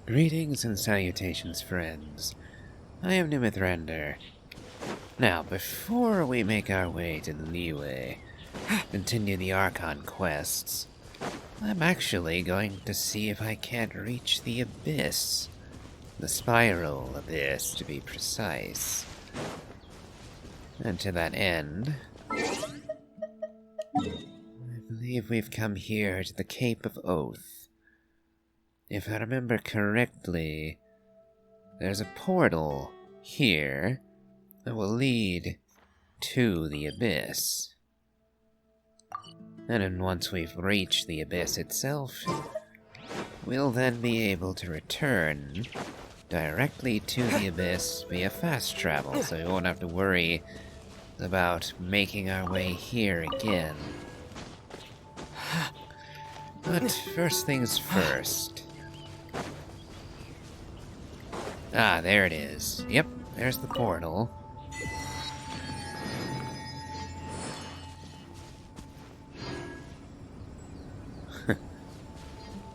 Greetings and salutations, friends. I am Nimithrander. Now, before we make our way to the Liyue, continue the Archon quests, I'm actually going to see if I can't reach the Abyss. The Spiral Abyss, to be precise. And to that end, I believe we've come here to the Cape of Oath. If I remember correctly, there's a portal here that will lead to the Abyss. And then once we've reached the Abyss itself, we'll then be able to return directly to the Abyss via fast travel, so we won't have to worry about making our way here again. But first things first. Ah, there it is. Yep, there's the portal.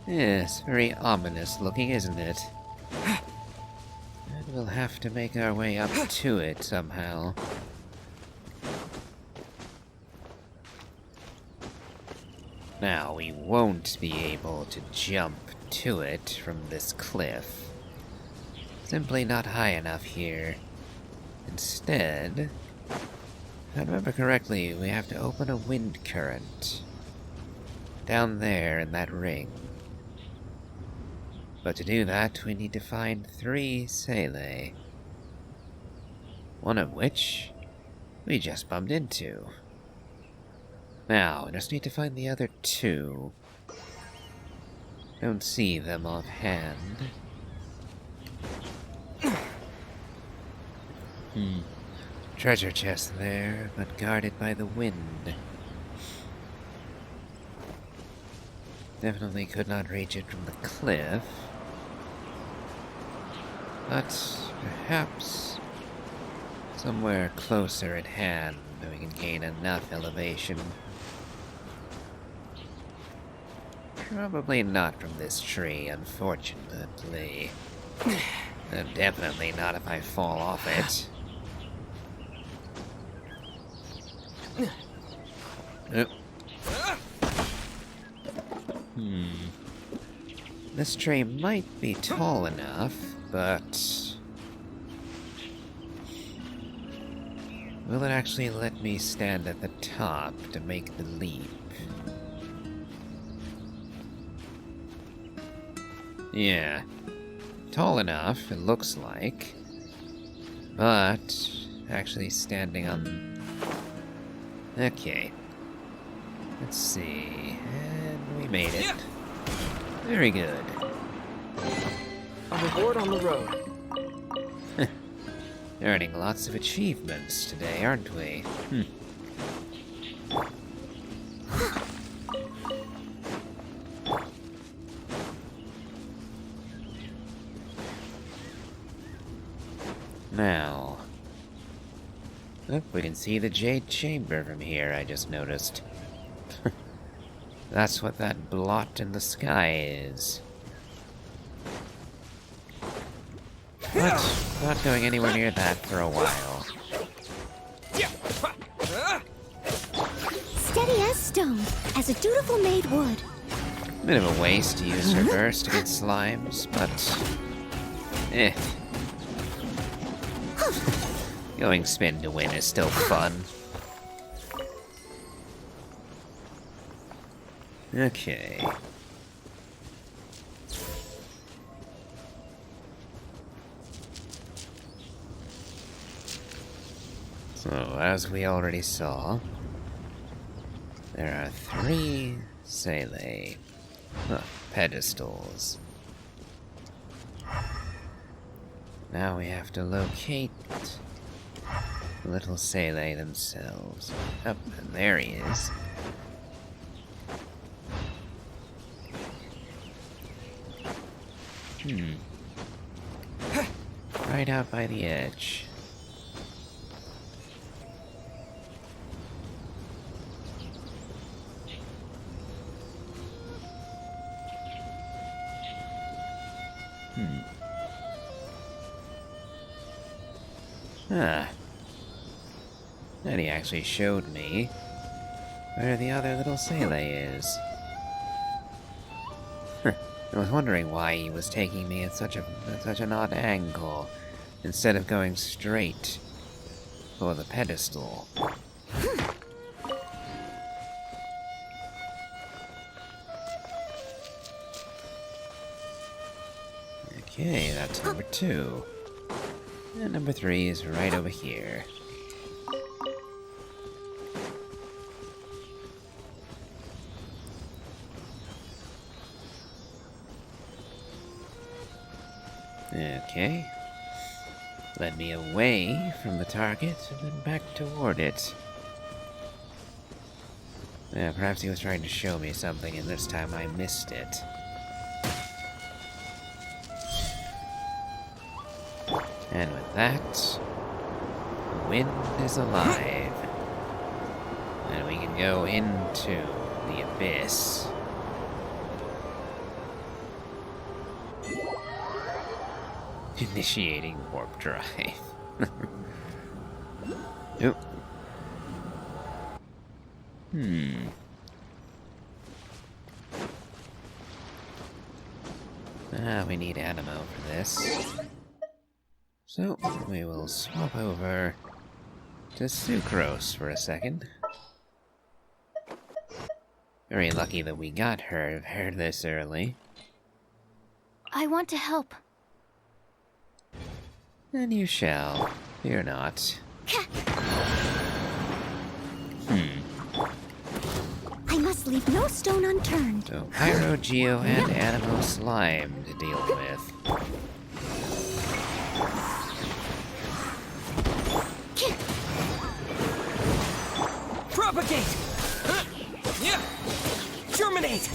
Yes, very ominous looking, isn't it? And we'll have to make our way up to it somehow. Now, we won't be able to jump to it from this cliff. Simply not high enough here. Instead, if I remember correctly, we have to open a wind current down there in that ring. But to do that, we need to find 3 secluded. One of which we just bumped into. Now, we just need to find the other 2. Don't see them offhand. Treasure chest there, but guarded by the wind. Definitely could not reach it from the cliff. But perhaps somewhere closer at hand we can gain enough elevation. Probably not from this tree, unfortunately. And definitely not if I fall off it. This tree might be tall enough, but will it actually let me stand at the top to make the leap? Yeah, tall enough, it looks like, but actually standing on... Okay, let's see, and we made it. Very good. A reward on the road. Earning lots of achievements today, aren't we? Now... Oh, we can see the Jade Chamber from here, I just noticed. That's what that blot in the sky is. But not going anywhere near that for a while. Steady as stone, as a dutiful maid would. Bit of a waste to use reverse to get slimes, but... Going spin to win is still fun. Okay. So, as we already saw, there are 3 secluded pedestals. Now we have to locate the little secluded themselves. Oh, and there he is. Right out by the edge. Ah. And he actually showed me where the other little Secle is. I was wondering why he was taking me at such an odd angle, instead of going straight for the pedestal. Okay, that's number 2. And number 3 is right over here. Okay. Led me away from the target and then back toward it. Yeah, perhaps he was trying to show me something and this time I missed it. And with that, the wind is alive. And we can go into the abyss. Initiating warp drive. Oop. We need animo for this. So, we will swap over to Sucrose for a second. Very lucky that we got her this early. I want to help. And you shall. Fear not. I must leave no stone unturned. So, Pyro, Geo, and Animo Slime to deal with. Propagate! Yeah! Germinate!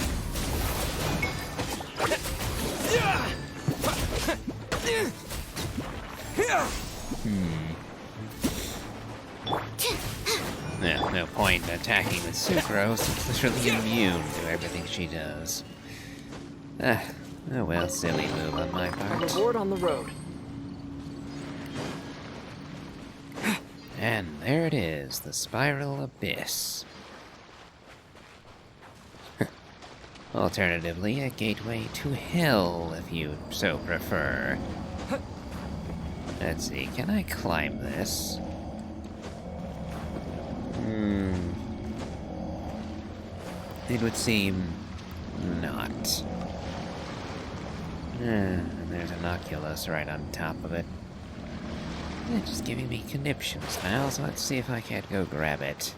Yeah, no point attacking with Sucrose. It's literally immune to everything she does. Oh well, silly move on my part. Reward on the road. And there it is, the Spiral Abyss. Alternatively, a gateway to hell, if you so prefer. Let's see, can I climb this? It would seem not. And there's an Oculus right on top of it. It's just giving me conniptions now, so let's see if I can't go grab it.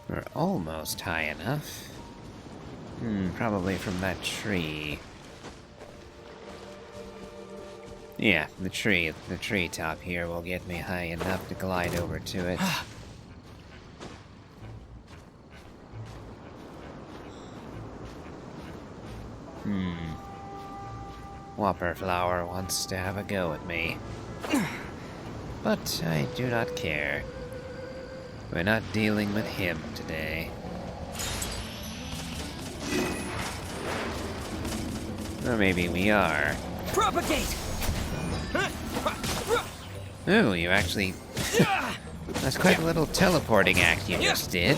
We're almost high enough. Probably from that tree. Yeah, the tree top here will get me high enough to glide over to it. Whopper Flower wants to have a go at me. But I do not care. We're not dealing with him today. Or maybe we are. Propagate! Ooh, you actually... That's quite a little teleporting act you just did.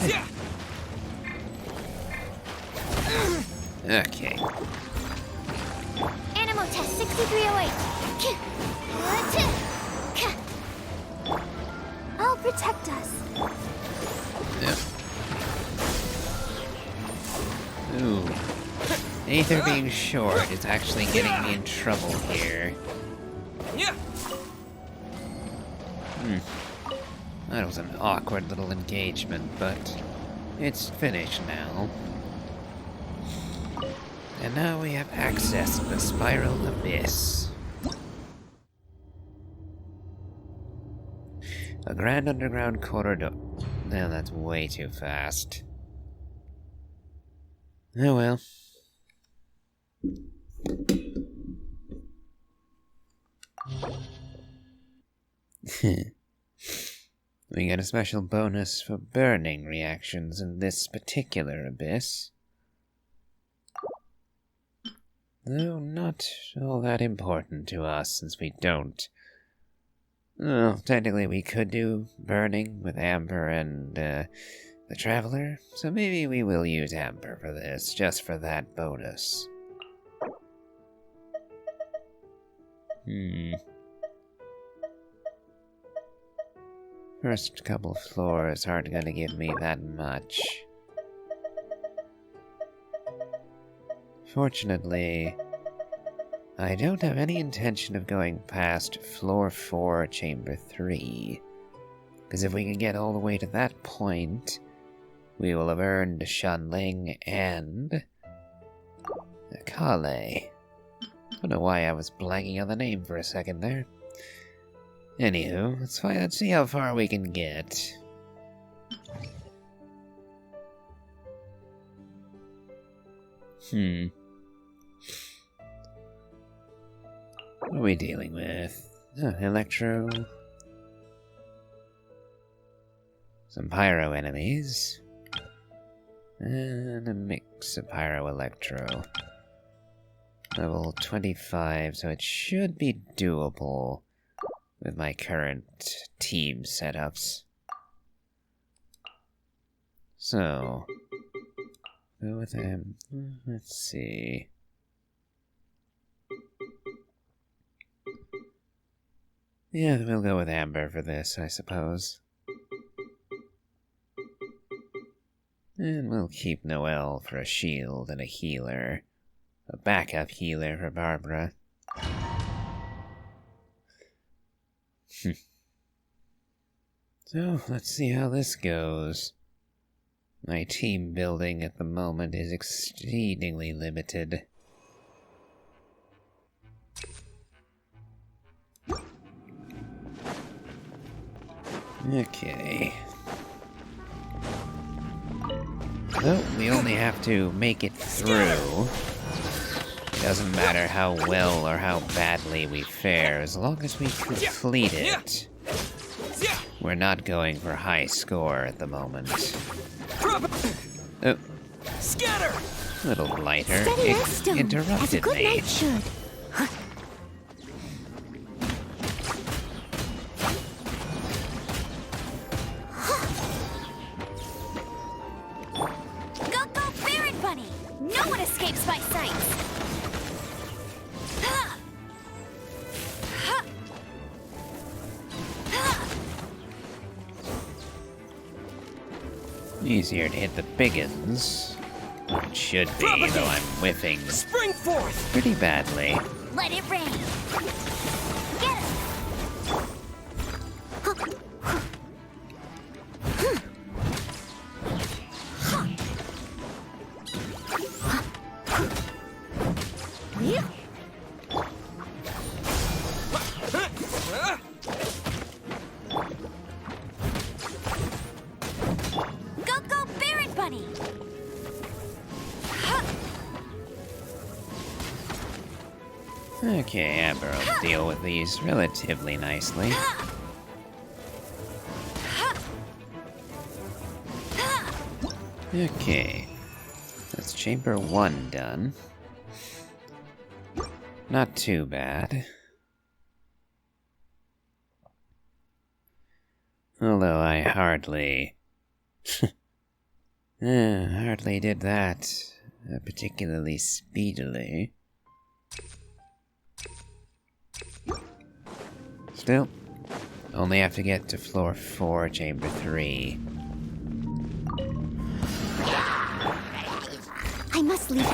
Okay. Animo test 6308. I'll protect us. Yep. Ooh. Aether being short is actually getting me in trouble here. That was an awkward little engagement, but it's finished now. And now we have access to the Spiral Abyss. A grand underground corridor. No, that's way too fast. Oh well. We get a special bonus for burning reactions in this particular abyss. Though not all that important to us, since we don't. Well, technically we could do burning with Amber and, the Traveler, so maybe we will use Amber for this, just for that bonus. First couple floors aren't gonna give me that much. Fortunately, I don't have any intention of going past floor 4, chamber 3. Because if we can get all the way to that point, we will have earned Xianling and Collei. I don't know why I was blanking on the name for a second there. Anywho, let's see how far we can get. What are we dealing with? Electro. Some pyro enemies. And a mix of pyro-electro. Level 25, so it should be doable with my current team setups. So, go with them. Let's see. Yeah, we'll go with Amber for this, I suppose. And we'll keep Noelle for a shield and a healer. A backup healer for Barbara. So, let's see how this goes. My team building at the moment is exceedingly limited. Okay. So, we only have to make it through. It doesn't matter how well or how badly we fare, as long as we complete it. We're not going for high score at the moment. Oh. Scatter! Little blighter. Steady as It stone, as a interrupted good me. knight should. Go, go, Baron Bunny! No one escapes my sights! Easier to hit the biggins. It should be, though I'm whiffing Spring forth! pretty badly. Let it rain! Get it! Go, go, Baron Bunny! Okay, Amber will deal with these relatively nicely. Okay, that's chamber 1 done. Not too bad. Although I hardly did that particularly speedily. Still, only have to get to floor 4, chamber 3. I must leave.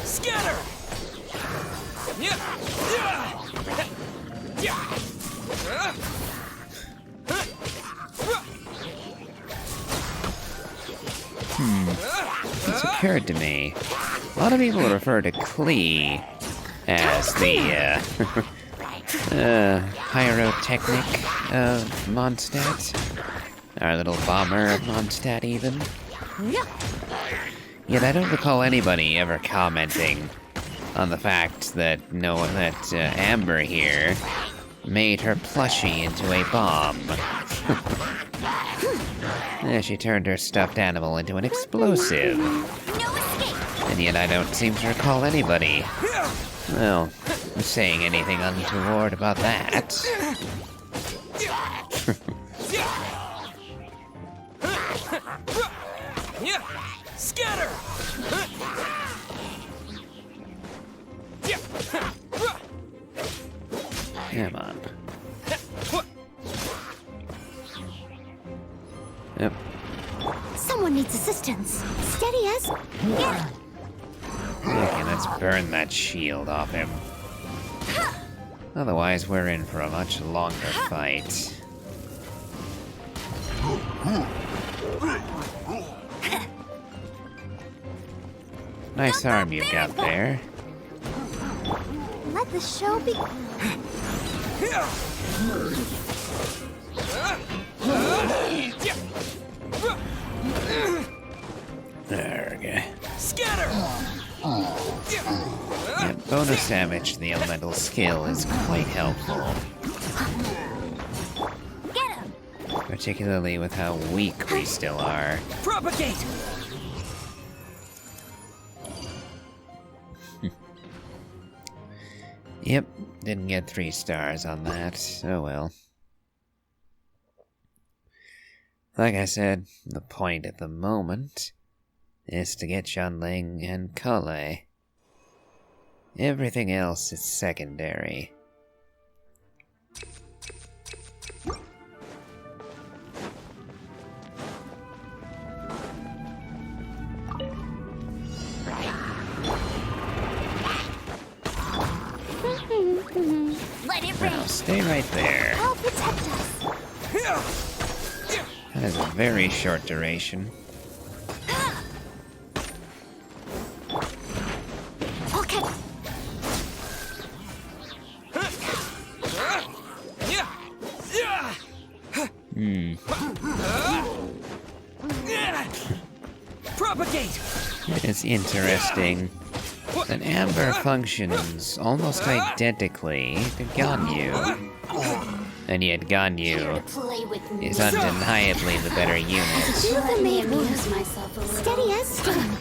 Scatter! It's occurred to me, a lot of people refer to Collei as the pyrotechnic of Mondstadt. Our little bomber of Mondstadt, even. Yet I don't recall anybody ever commenting on the fact that Amber here made her plushie into a bomb. She turned her stuffed animal into an explosive. No escape! And yet I don't seem to recall anybody, well, saying anything untoward about that. Scatter! Come on. Yep. Someone needs assistance. Steady as. Yeah. Okay, let's burn that shield off him. Otherwise, we're in for a much longer fight. Nice arm you've got there. Let the show be. There we go. Scatter! Yeah, bonus damage to the elemental skill is quite helpful, Get him! particularly with how weak we still are. Propagate! Yep, didn't get 3 stars on that. Oh well. Like I said, the point at the moment is to get Xianling and Collei. Everything else is secondary. Let it rain! Now, stay right there. I'll protect us! That is a very short duration. Okay. Propagate! It is interesting that Amber functions almost identically to Ganyu. And yet Ganyu Play with me. is undeniably the better unit. You can make me lose myself a little. Steady as stone.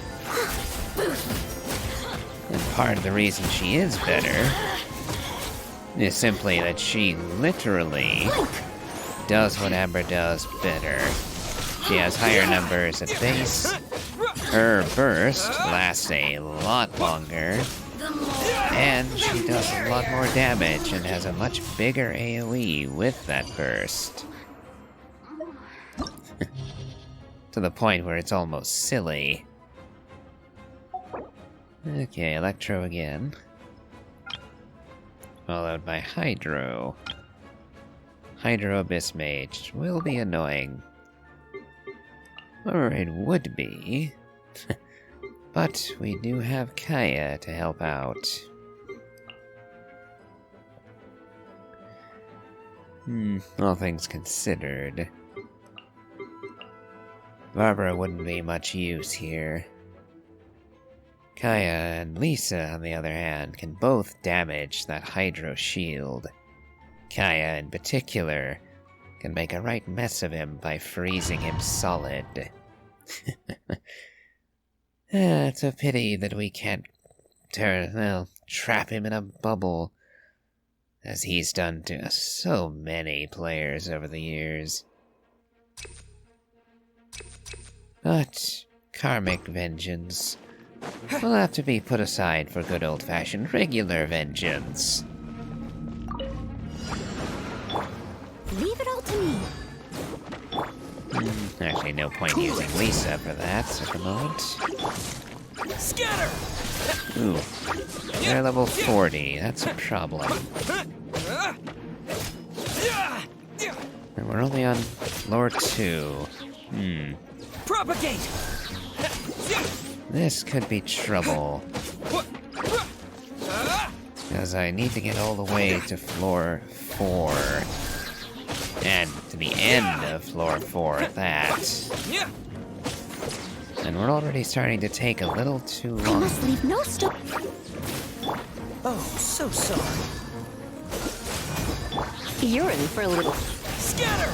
And part of the reason she is better is simply that she literally does what Amber does better. She has higher numbers at base, her burst lasts a lot longer, and she does a lot more damage and has a much bigger AoE with that burst. To the point where it's almost silly. Okay, Electro again. Followed by Hydro. Hydro Abyss Mage will be annoying. Or it would be. But we do have Kaya to help out. All things considered, Barbara wouldn't be much use here. Kaya and Lisa, on the other hand, can both damage that Hydro shield. Kaya, in particular, can make a right mess of him by freezing him solid. It's a pity that we can't trap him in a bubble, as he's done to so many players over the years. But karmic vengeance will have to be put aside for good old-fashioned regular vengeance. Leave it all to me. Actually, no point using Lisa for that at the moment. Scatter! Ooh, they're level 40, that's a problem. And we're only on lore 2. Propagate! This could be trouble. Because I need to get all the way to floor 4. And to the end of floor 4 at that. And we're already starting to take a little too I long. must leave no stone. Oh, so sorry. You're in for a little. Scatter!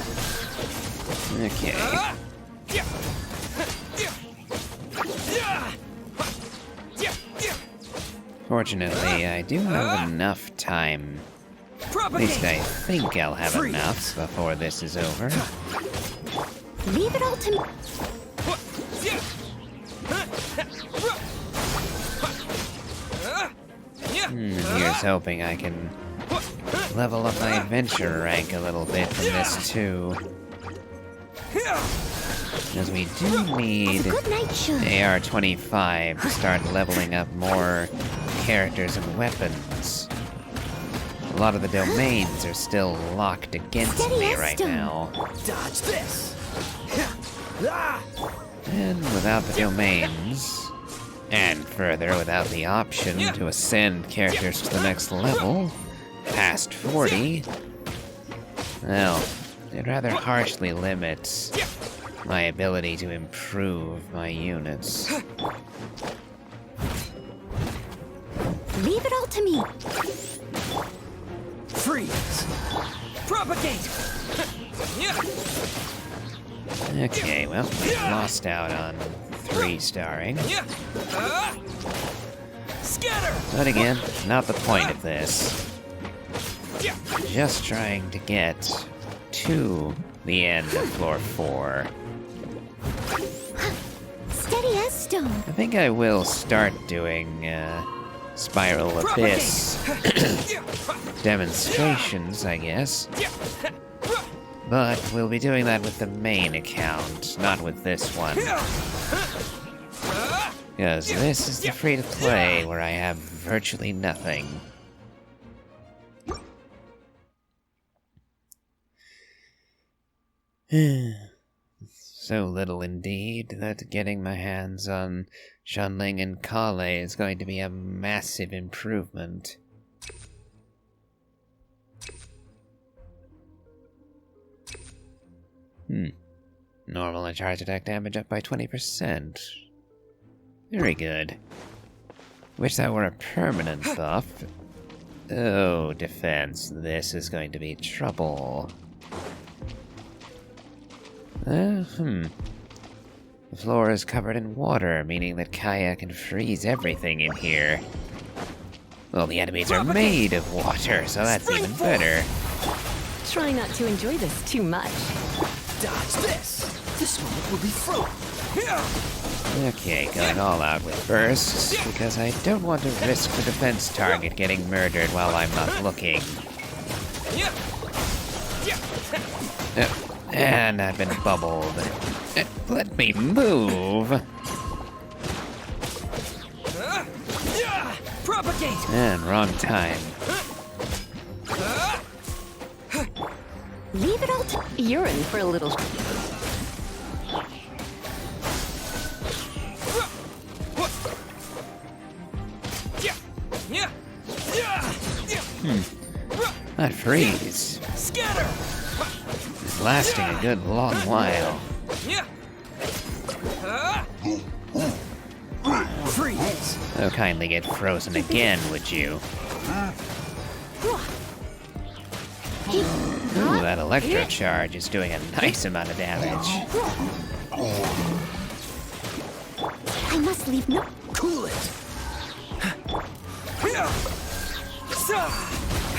Okay. Fortunately, I do have enough time. At least I think I'll have enough before this is over. Leave it all to me. Here's hoping I can level up my adventure rank a little bit from this too. Because we do need Good night, Shun. AR-25 to start leveling up more characters and weapons. A lot of the domains are still locked against Steady me as right stone. now. Dodge this! And without the domains, and further without the option to ascend characters to the next level, past 40, well, it rather harshly limits my ability to improve my units. Leave it all to me. Freeze! Propagate! Okay, well, we lost out on 3-starring. Scatter! But again, not the point of this. Just trying to get to the end of floor 4. Steady as stone. I think I will start doing Spiral Abyss demonstrations, I guess. But we'll be doing that with the main account, not with this one. Because this is the free-to-play where I have virtually nothing. So little indeed that getting my hands on Xianling and Collei is going to be a massive improvement. Normal and charge attack damage up by 20%. Very good. Wish that were a permanent buff. Oh, defense. This is going to be trouble. The floor is covered in water, meaning that Kaya can freeze everything in here. Well, the enemies are made of water, so that's even better. Try not to enjoy this too much. Dodge this! This moment will be frozen! Okay, going all out with bursts, because I don't want to risk the defense target getting murdered while I'm not looking. And I've been bubbled. Let me move! Propagate! And wrong time. Leave it all to... You're in for a little. That freeze Scatter! is lasting a good long while. Freeze! So kindly get frozen again, would you? Ooh, that electro charge is doing a nice amount of damage. I must leave no... Cool it!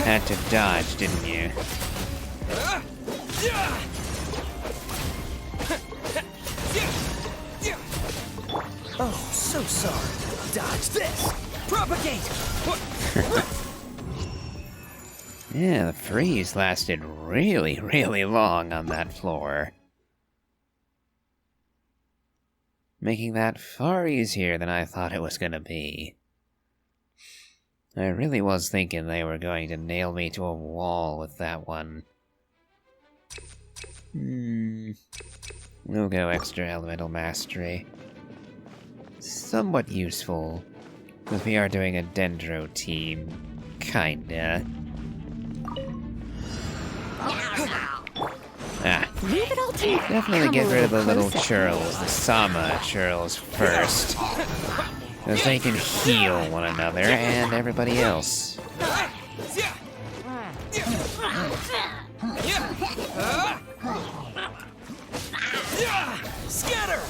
Had to dodge, didn't you? Oh, so sorry. Dodge this! Propagate! Yeah, the freeze lasted really, really long on that floor. Making that far easier than I thought it was gonna be. I really was thinking they were going to nail me to a wall with that one. We'll go extra elemental mastery. Somewhat useful, because we are doing a Dendro team. Kinda. Leave it all to me. Definitely Come get a rid of the little little closer. churls, the Sama churls first. Because they can heal one another and everybody else. Scatter!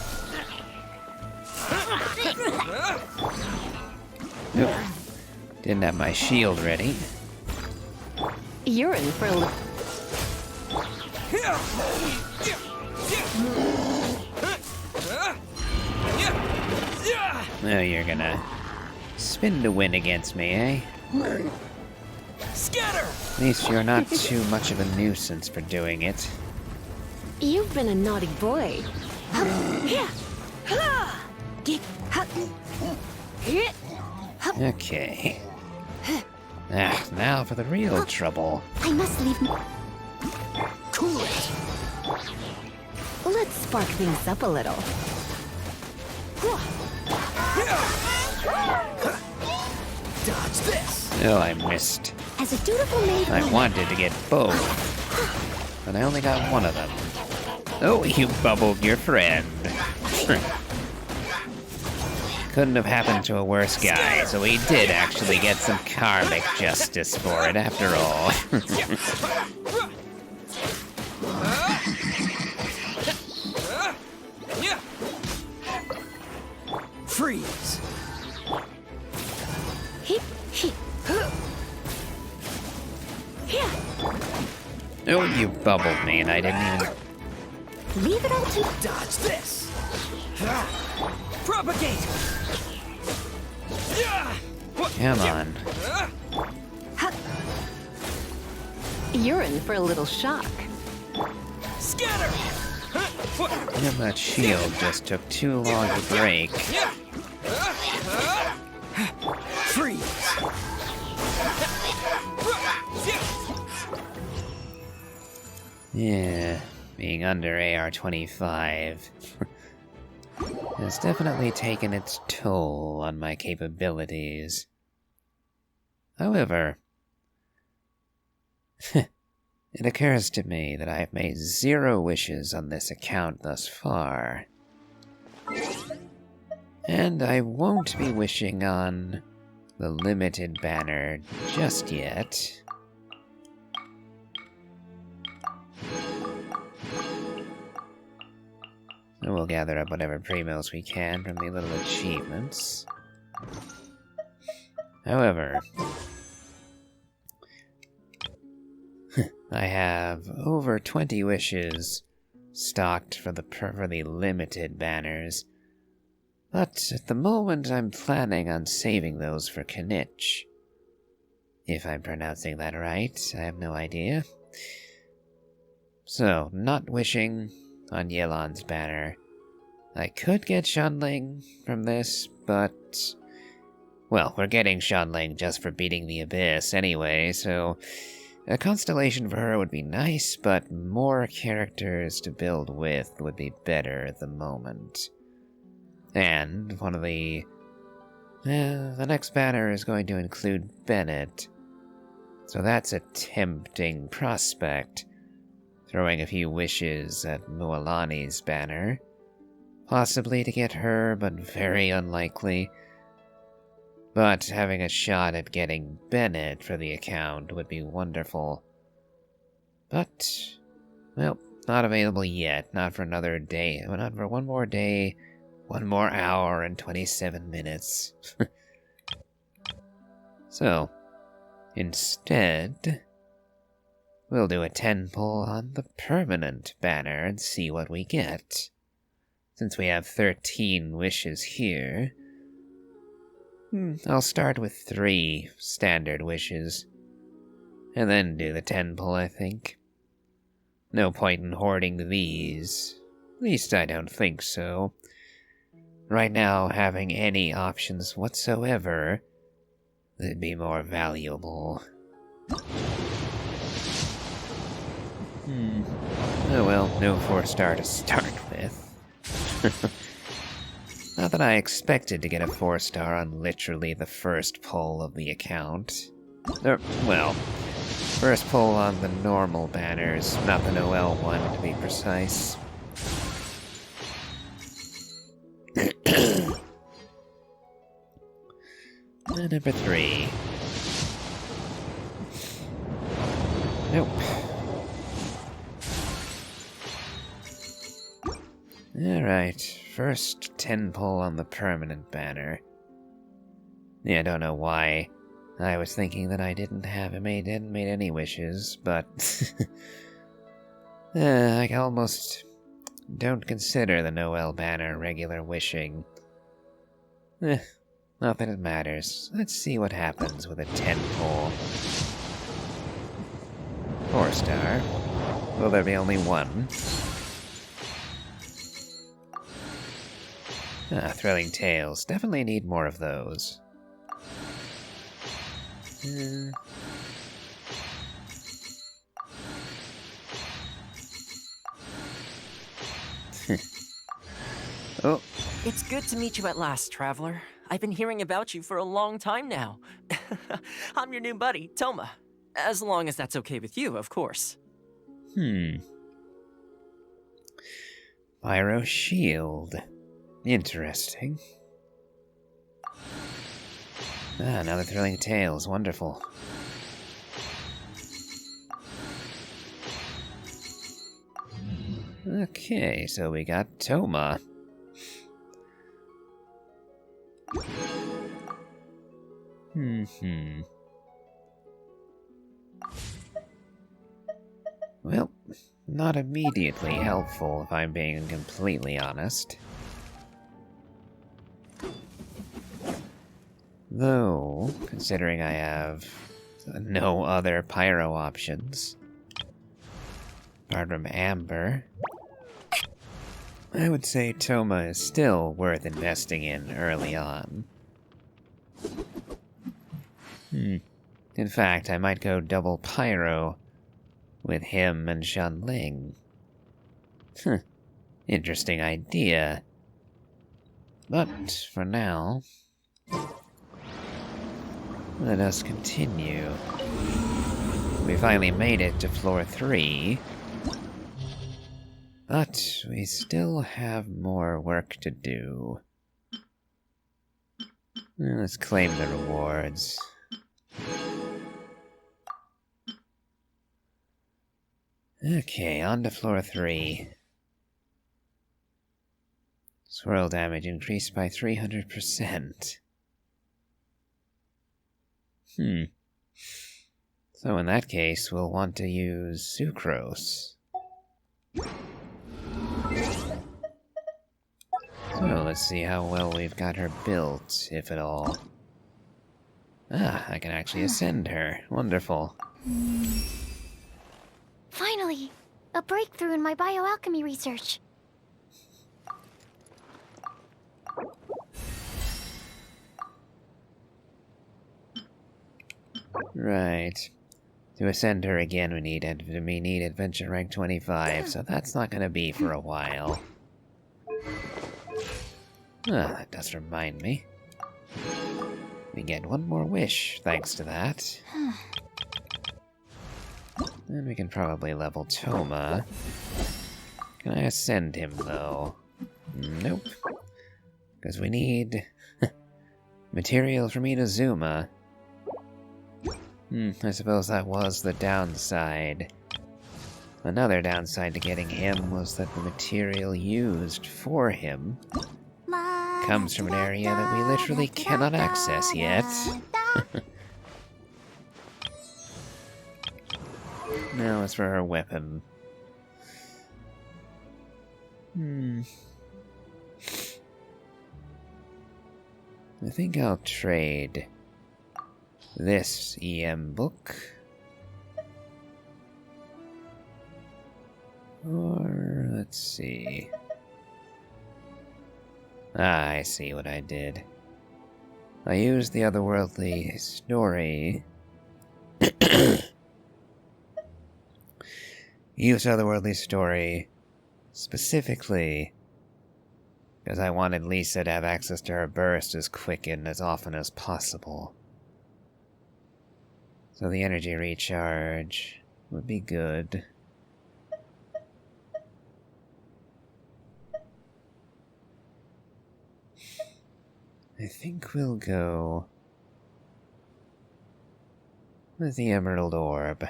Nope. Didn't have my shield ready. You're in for a little. Oh, you're gonna spin to win against me, eh? Scatter! At least you're not too much of a nuisance for doing it. You've been a naughty boy. Okay. Now for the real trouble. I must leave. Cool it! Let's spark things up a little. Dodge this! Oh, I missed. As a dutiful maid, I wanted to get both, but I only got one of them. Oh, you bubbled your friend. Couldn't have happened to a worse guy, so he did actually get some karmic justice for it after all. Freeze! Oh, you bubbled me and I didn't even... leave it all to. Dodge this! Propagate! Come on. You're in for a little shock. Scatter! And that shield just took too long to break. Freeze! Yeah, being under AR-25 has definitely taken its toll on my capabilities. However, it occurs to me that I have made 0 wishes on this account thus far. And I won't be wishing on the limited banner just yet. So we'll gather up whatever primos we can from the little achievements. However, I have over 20 wishes stocked for the limited banners, but at the moment I'm planning on saving those for Knitch. If I'm pronouncing that right, I have no idea. So, not wishing on Yelan's banner. I could get Xianling from this, but... well, we're getting Xianling just for beating the Abyss anyway, so... a constellation for her would be nice, but more characters to build with would be better at the moment. And one of the next banner is going to include Bennett. So that's a tempting prospect. Throwing a few wishes at Mualani's banner. Possibly to get her, but very unlikely. But having a shot at getting Bennett for the account would be wonderful. But, well, not available yet. Not for another day. Not for one more day, 1 more hour and 27 minutes. So, instead, we'll do a 10 pull on the permanent banner and see what we get. Since we have 13 wishes here, I'll start with 3 standard wishes, and then do the 10 pull, I think. No point in hoarding these. At least I don't think so. Right now, having any options whatsoever would be more valuable. Oh well, no 4-star to start with. Not that I expected to get a 4-star on literally the first pull of the account. Well, first pull on the normal banners, not the Noel one to be precise. And number 3. Alright, first 10 pull on the permanent banner. Yeah, I don't know why. I was thinking that I hadn't made any wishes, but I almost don't consider the Noel banner regular wishing. Not that it matters. Let's see what happens with a 10 pull. 4-star. Will there be only one? Thrilling tales. Definitely need more of those. Oh. It's good to meet you at last, traveler. I've been hearing about you for a long time now. I'm your new buddy, Toma. As long as that's okay with you, of course. Pyro shield. Interesting. Another thrilling tales. Wonderful. Okay, so we got Toma. Well, not immediately helpful if I'm being completely honest. Though, considering I have no other pyro options, apart from Amber, I would say Toma is still worth investing in early on. In fact, I might go double pyro with him and Xianling. Interesting idea. But for now, let us continue. We finally made it to floor 3. But we still have more work to do. Let's claim the rewards. Okay, on to floor 3. Swirl damage increased by 300%. So in that case, we'll want to use sucrose. So let's see how well we've got her built, if at all. I can actually ascend her. Wonderful. Finally, a breakthrough in my bioalchemy research. Right. To ascend her again, we need adventure rank 25, so that's not gonna be for a while. That does remind me. We get one more wish, thanks to that. And we can probably level Toma. Can I ascend him, though? Nope. Because we need material from Inazuma. I suppose that was the downside. Another downside to getting him was that the material used for him comes from an area that we literally cannot access yet. Now as for her weapon. I think I'll trade this EM book. Or, let's see. I see what I did. I used the otherworldly story. Used otherworldly story specifically because I wanted Lisa to have access to her burst as quick and as often as possible. So the energy recharge would be good. I think we'll go with the Emerald Orb.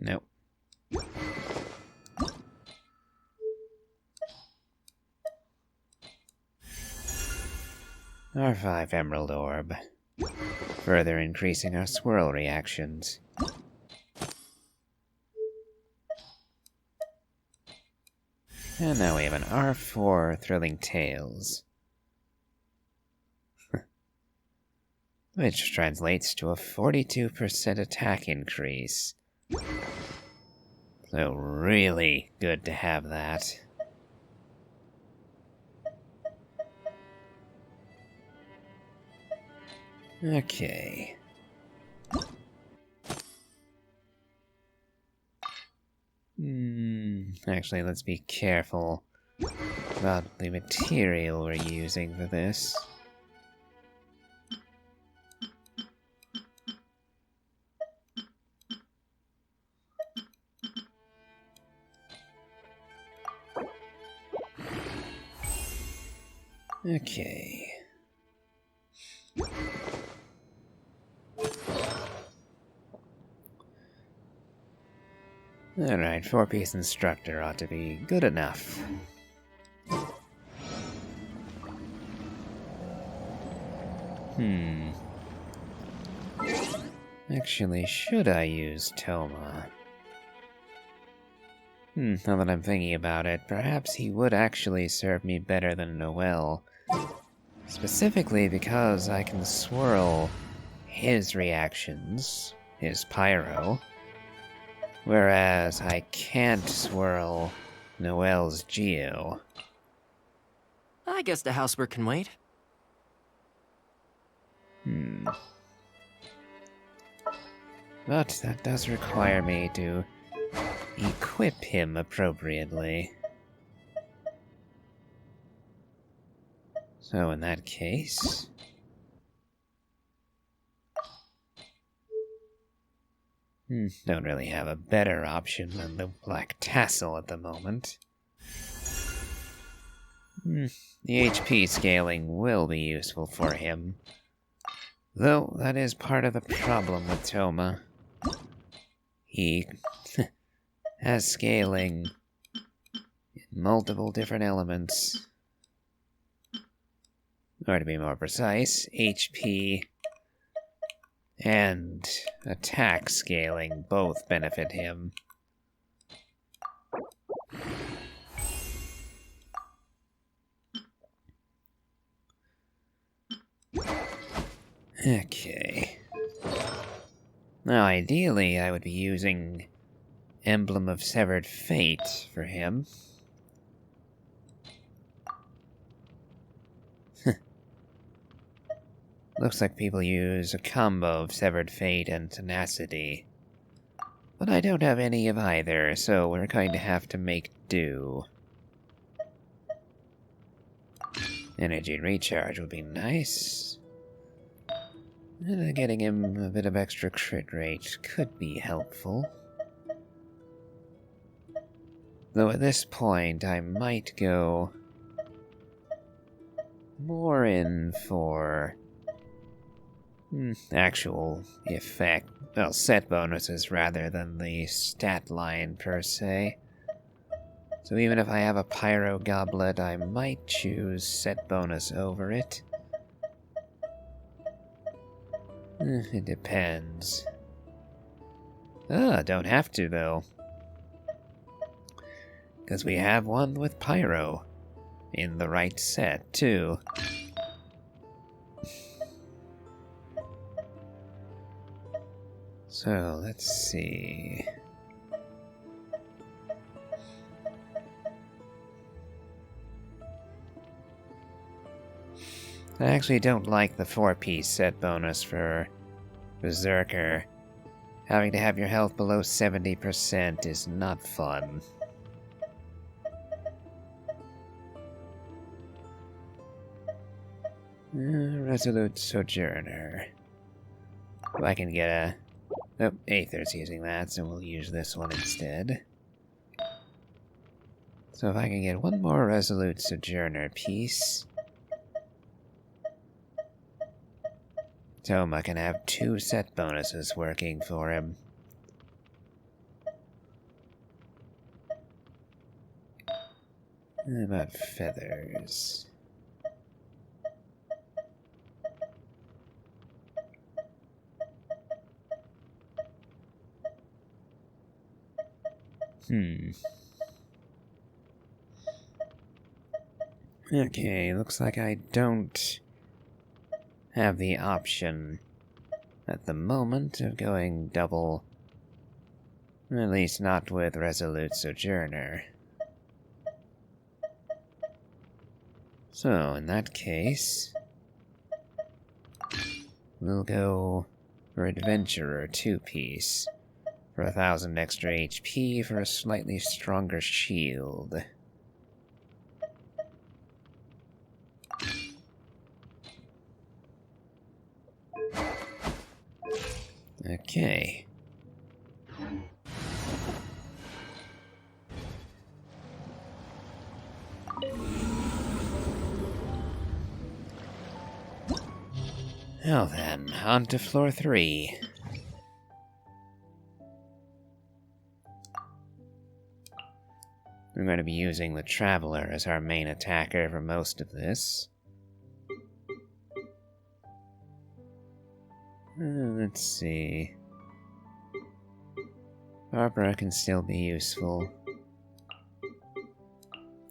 Nope. R5 Emerald Orb. Further increasing our swirl reactions. And now we have an R4 Thrilling Tales. Which translates to a 42% attack increase. So really good to have that. Okay. Actually, let's be careful about the material we're using for this. Okay. Alright, 4-piece instructor ought to be good enough. Actually, should I use Toma? Now that I'm thinking about it, perhaps he would actually serve me better than Noel. Specifically because I can swirl his reactions, his pyro, whereas I can't swirl Noel's Geo. I guess the housework can wait. But that does require me to equip him appropriately. So in that case... don't really have a better option than the Black Tassel at the moment. The HP scaling will be useful for him. Though that is part of the problem with Toma. He has scaling in multiple different elements. Or to be more precise, HP and attack scaling both benefit him. Okay. Now, ideally, I would be using Emblem of Severed Fate for him. Looks like people use a combo of Severed Fate and Tenacity. But I don't have any of either, so we're going to have to make do. Energy recharge would be nice. And getting him a bit of extra crit rate could be helpful. Though at this point, I might go more in for actual effect, well, set bonuses rather than the stat line per se. So even if I have a Pyro Goblet, I might choose set bonus over it. It depends. Don't have to though. Because we have one with Pyro in the right set too. So, let's see. I actually don't like the 4-piece set bonus for Berserker. Having to have your health below 70% is not fun. Resolute Sojourner. If I can get a... Oh, Aether's using that, so we'll use this one instead. So if I can get one more Resolute Sojourner piece... Toma can have 2 set bonuses working for him. How about feathers? Okay, looks like I don't have the option at the moment of going double. At least not with Resolute Sojourner. So, in that case, we'll go for Adventurer 2-piece for 1,000 extra HP for a slightly stronger shield. Okay. Now then, on to floor 3. We're going to be using the Traveler as our main attacker for most of this. Let's see. Barbara can still be useful.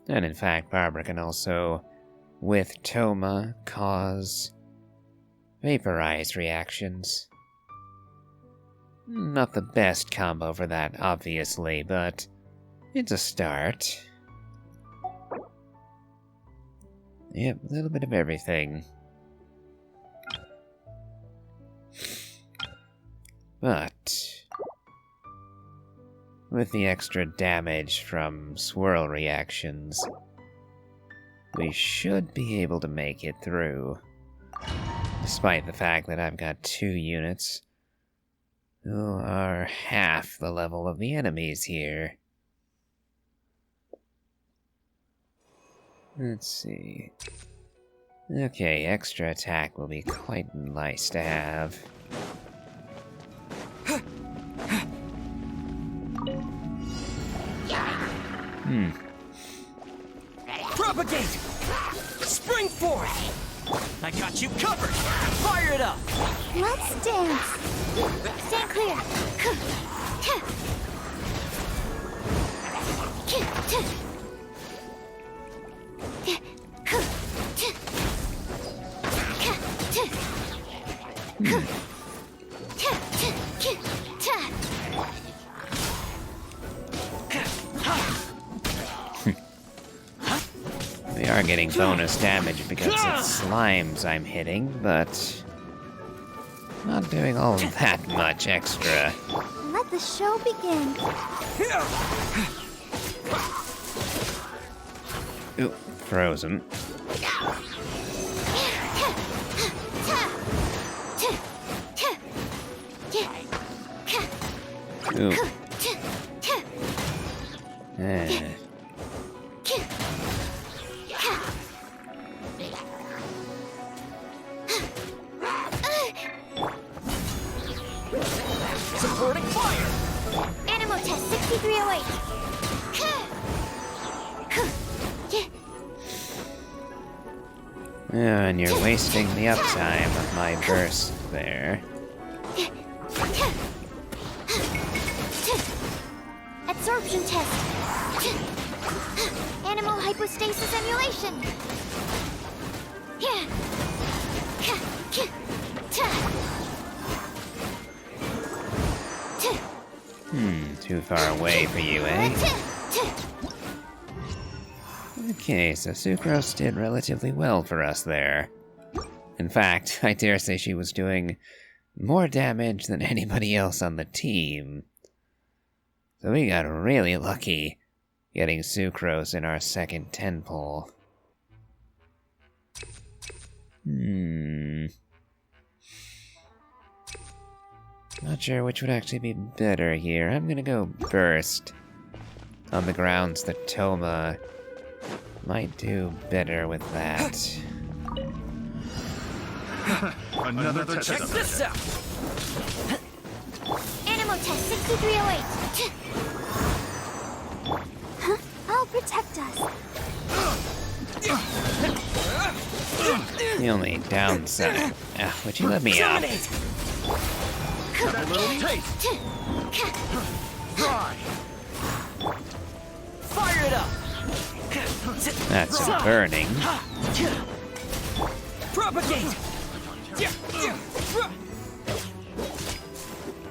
And in fact, Barbara can also, with Toma, cause vaporize reactions. Not the best combo for that, obviously, but it's a start. Yep, a little bit of everything. But with the extra damage from swirl reactions, we should be able to make it through. Despite the fact that I've got 2 units who are half the level of the enemies here. Let's see. Okay, extra attack will be quite nice to have. Propagate! Spring forth! I got you covered! Fire it up! Let's dance. Stand clear. We are getting bonus damage because it's slimes I'm hitting, but not doing all that much extra. Let the show begin. Ooh, frozen. Ooh. Supporting fire! Animal test 6308. And you're wasting the uptime of my burst there. Absorption test. Animal hypostasis emulation. Too far away for you, eh? Okay, so Sucrose did relatively well for us there. In fact, I dare say she was doing more damage than anybody else on the team. So we got really lucky getting Sucrose in our second 10 pole. Not sure which would actually be better here. I'm gonna go Burst, on the grounds that Toma might do better with that. Another Check test. this out! Animal test 6308. Huh? I'll protect us. The only downside. Would you let me out? Dominate! A little taste. Try. Fire it up! That's some burning. Propagate!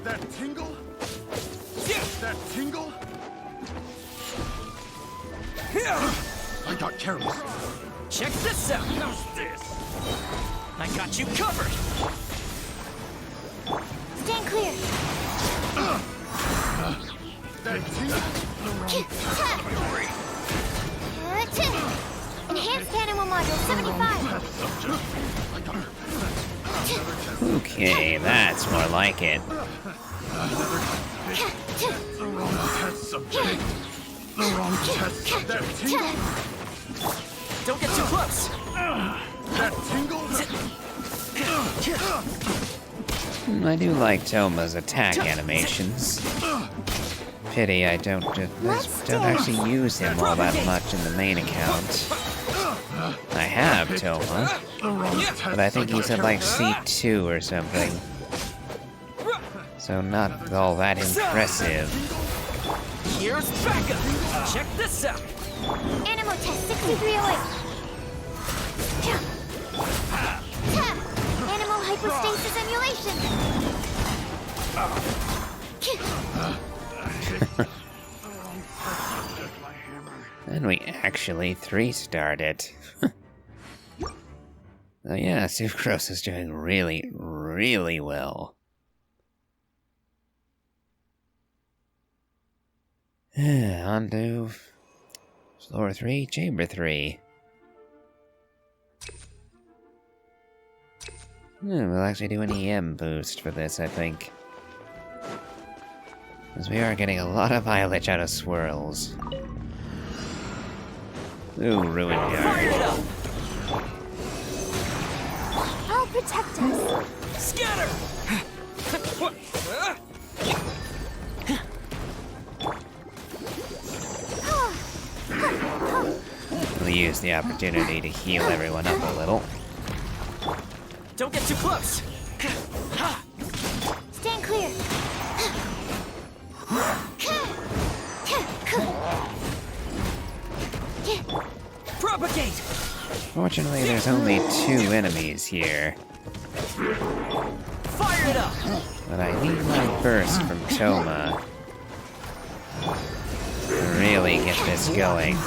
That tingle? That tingle? I got careless. Check this out! I got you covered! Stand clear. That tingle? Enhanced animal module 75. Okay, that's more like it. The wrong test subject. The wrong test subject. That tingle? Don't get too close! That tingle? I do like Toma's attack animations. Pity I don't actually use him all that much in the main account. I have Toma, but I think he's at like C2 or something. So not all that impressive. Here's backup! Check this out! Animal test 6308. Animal hypostasis emulation. And we actually 3-starred it. Oh yeah, Sucrose is doing really, really well. On to floor 3, chamber 3. We'll actually do an EM boost for this, I think. Because we are getting a lot of mileage out of swirls. Ooh, Ruin Fire it Guard. up! I'll protect us. Scatter! We'll use the opportunity to heal everyone up a little. Don't get too close! Stand clear. Propagate! Fortunately, there's only 2 enemies here. Fire it up! But I need my burst from Toma to really get this going.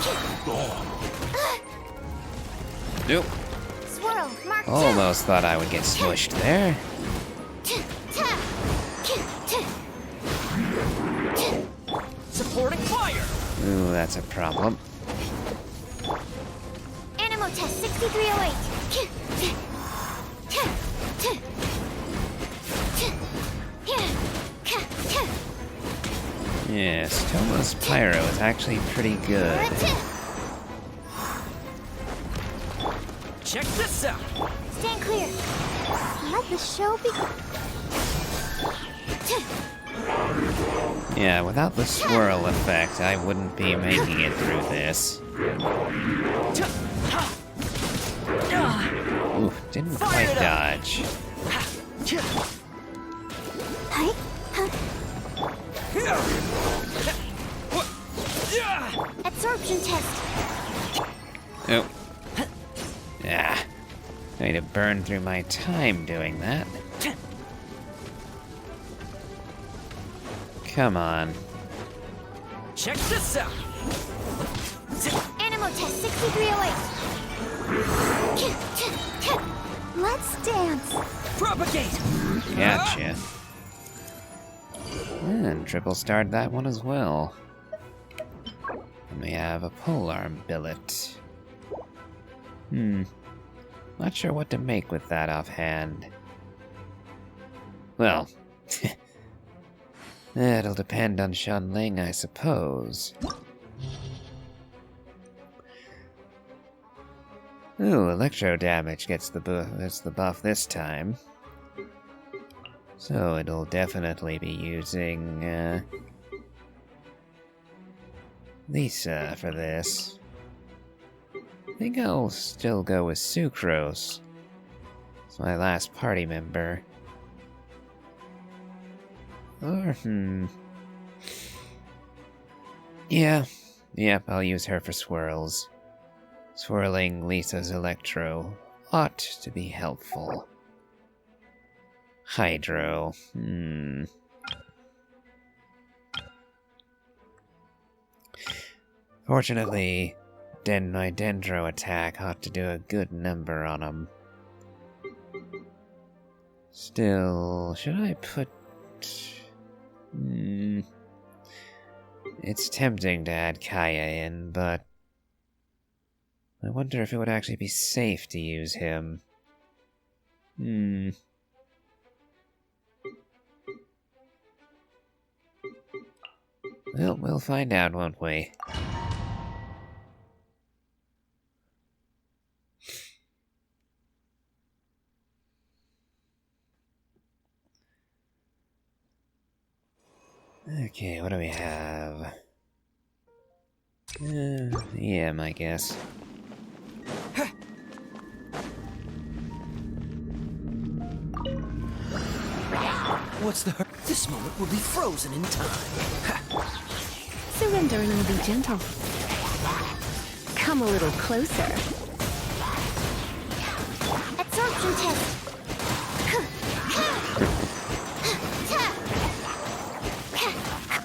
Nope. Swirl, mark 2. Almost thought I would get smushed there. Supporting fire! Ooh, that's a problem. Animal test 6308. Yes, Toma's Pyro is actually pretty good. Check this out! Stand clear. Let the show begin. Yeah, without the swirl effect, I wouldn't be making it through this. Ooh, didn't quite dodge. Hi? Absorption test. Oh. Yeah. I need to burn through my time doing that. Come on. Check this out! Animal test 6308. Let's dance. Propagate! Gotcha. And triple starred that one as well. And we have a polearm billet. Not sure what to make with that offhand. Well, it'll depend on Xianling, I suppose. Ooh, electro damage gets the buff this time. So it'll definitely be using Lisa for this. I think I'll still go with Sucrose. It's my last party member. Or, Yep, I'll use her for swirls. Swirling Lisa's Electro ought to be helpful. Hydro, Fortunately, my Dendro attack ought to do a good number on him. Still, should I put... It's tempting to add Kaya in, but... I wonder if it would actually be safe to use him. Well, we'll find out, won't we? Okay, what do we have? Yeah, I guess. What's the hurt? This moment will be frozen in time. Surrendering will be gentle. Come a little closer. Absorption test.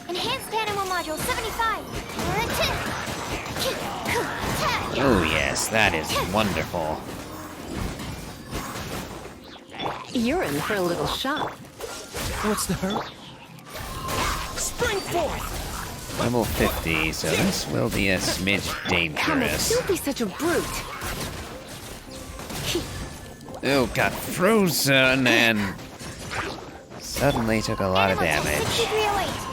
Enhanced animal module 75. Oh yes, that is wonderful. You're in for a little shock. What's the hurt? Spring forth! Level 50, so this will be a smidge Come on, dangerous. don't be such a brute. Oh, got frozen and suddenly took a lot of damage. 6308.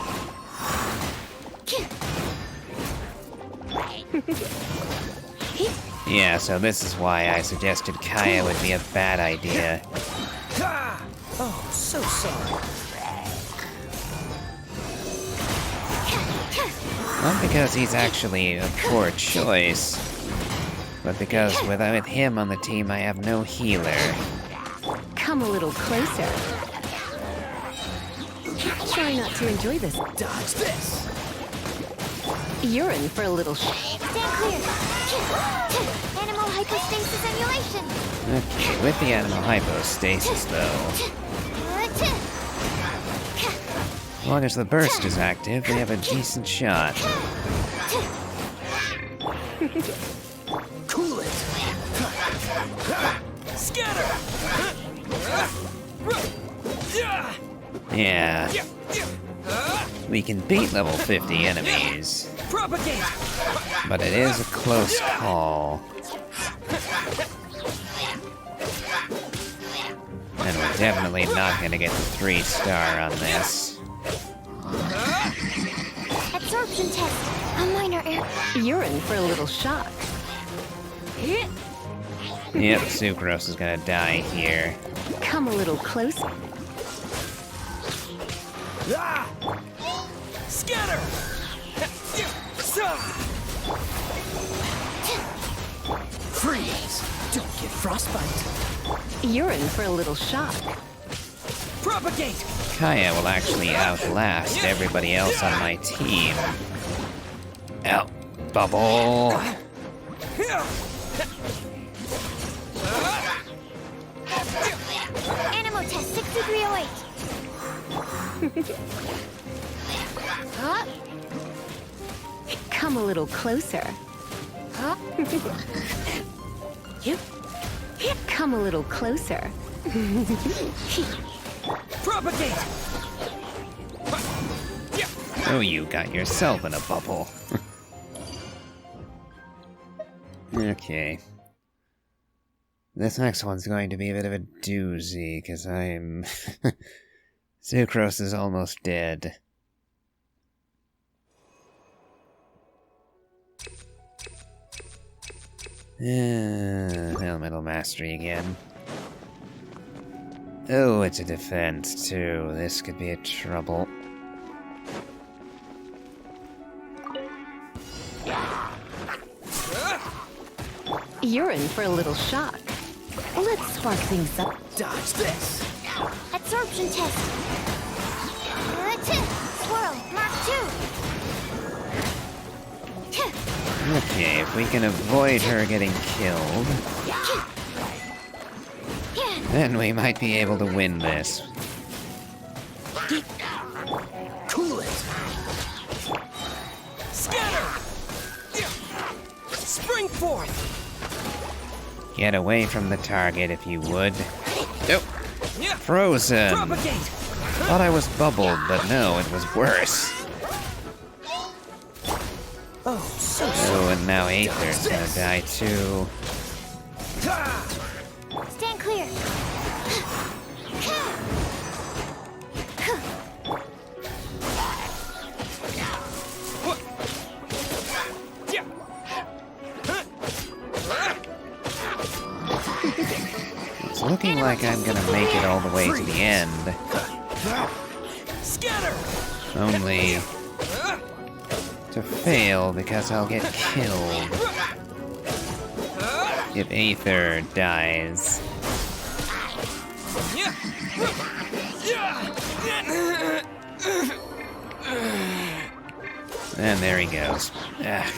Yeah, so this is why I suggested Kaya would be a bad idea. Oh, so sorry. Not because he's actually a poor choice, but because without him on the team, I have no healer. Come a little closer. Try not to enjoy this. Dodge this! You're in for a little Stand clear. Animal hypostasis emulation. Okay, with the animal hypostasis though. As long as the burst is active, we have a decent shot. Cool it! Scatter! Yeah. We can beat level 50 enemies, Propagate! but it is a close call. And we're definitely not gonna get the 3-star on this. Absorption test. A minor error. You're in for a little shock. Yep, Sucrose is gonna die here. Come a little closer. Ah! Scatter! Freeze! Don't get frostbite. You're in for a little shock. Propagate! Kaya will actually outlast everybody else on my team. Out, bubble! Animal test 6308. Huh? Come a little closer. Huh? Come a little closer. Propagate! Oh, you got yourself in a bubble. Okay. This next one's going to be a bit of a doozy, because I'm... Sucrose is almost dead. Elemental Mastery again. Oh, it's a defense, too. This could be a trouble. You're in for a little shock. Let's spark things up. Dodge this! Absorption test. Swirl, Mark 2. Okay, if we can avoid her getting killed, then we might be able to win this. Cool it! Scatter! Spring forth! Get away from the target if you would. Nope. Frozen! Propagate! Thought I was bubbled, but no, it was worse. Oh, so Oh, and now Aether's gonna die too. Stand clear. It's looking like I'm gonna make it all the way to the end. Scatter! Only to fail because I'll get killed if Aether dies. And there he goes. Ugh.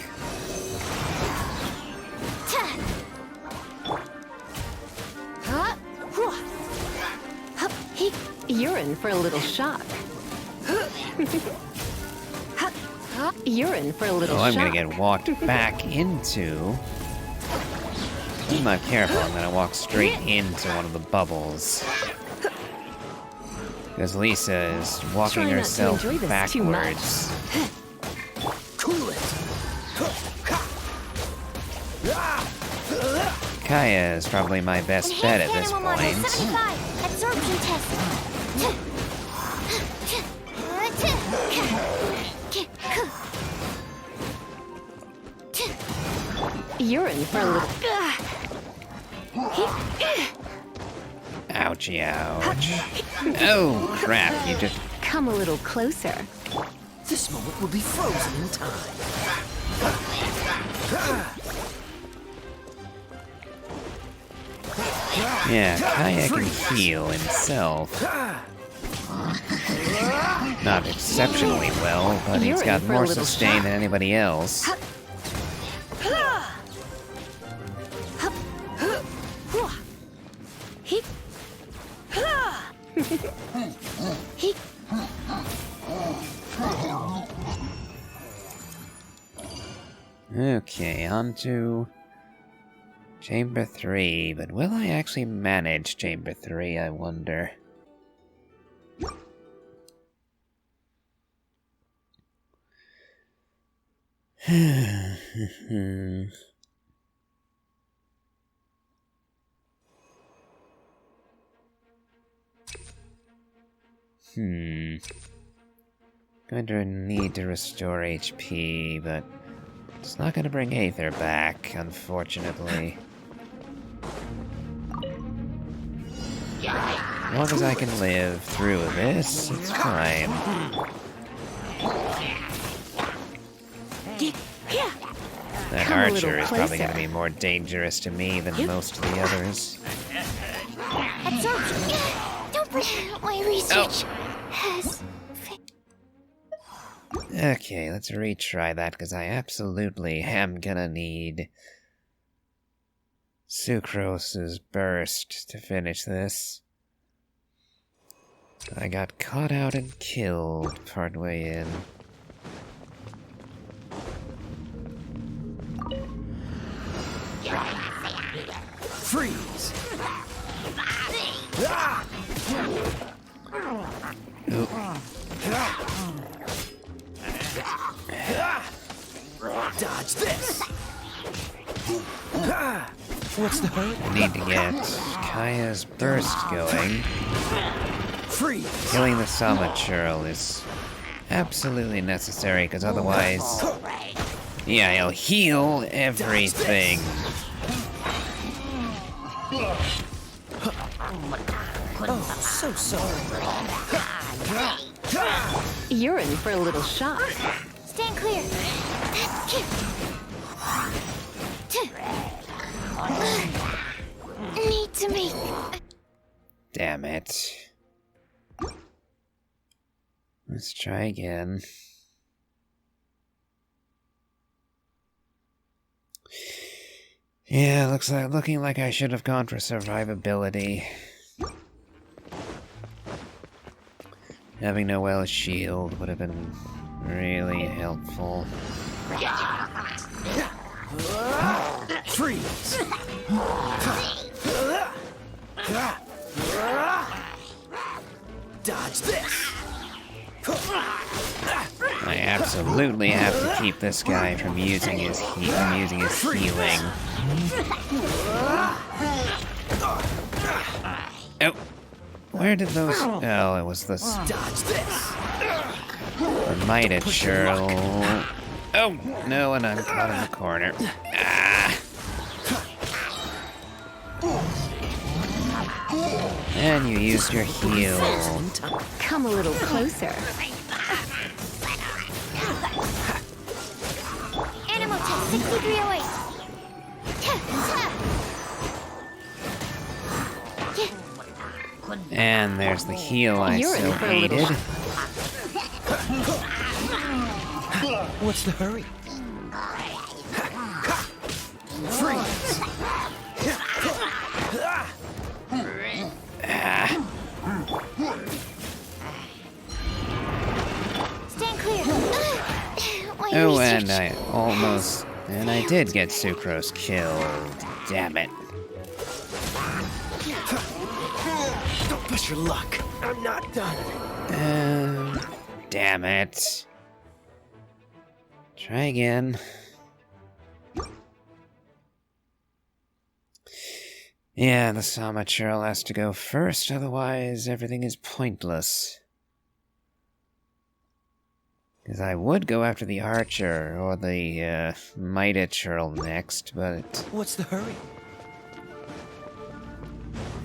You're in for a little shock. You're in for a little Oh, I'm shock. gonna get walked back into. I'm not careful, I'm gonna walk straight into one of the bubbles. Because Lisa is walking Try not to herself enjoy this too much. backwards. Cool it! Kaya is probably my best bet at this Enhanced animal model point. 75. Absorption test. You're in for a little. Ouchie, ouch. Oh, crap, you just. Come a little closer. This moment will be frozen in time. Yeah, Kaya can heal himself. Not exceptionally well, but he's You're got in for a more little sustain shock. than anybody else. Okay, on to Chamber 3, but will I actually manage Chamber 3, I wonder? Going to need to restore HP, but it's not going to bring Aether back, unfortunately. As long as I can live through this, it's fine. That Come a little archer is probably going to closer. be more dangerous to me than most of the others. Absorption. Don't pretend my research has. Okay, let's retry that, because I absolutely am gonna need Sucrose's burst to finish this. I got caught out and killed partway in. Freeze! Dodge this! What's the hurt? I need to get Kaya's burst going. Freeze! Killing the Sama Churl is absolutely necessary, because otherwise... Yeah, he'll heal everything. Oh, so sorry. You're in for a little shock. Stand clear. Need to make... Damn it. Let's try again. Yeah, looking like I should have gone for survivability. Having Noelle's shield would have been really helpful. Freeze! Dodge this! I absolutely have to keep this guy from using his healing. Oh, where did those? Oh, it was this. Dodge this! The mighty churl. Oh no, and I'm caught in the corner. Ah. And you used your heal. Come a little closer. Animal test 6308. And there's the heal I You're so in for a little hated. What's the hurry? Freeze! Stand clear. While you Oh, research. and I did get Sucrose killed. Damn it. Don't push your luck. I'm not done. Damn it. Try again. Yeah, the Sama churl has to go first, otherwise everything is pointless. Because I would go after the archer or the mighty churl next, but What's the hurry?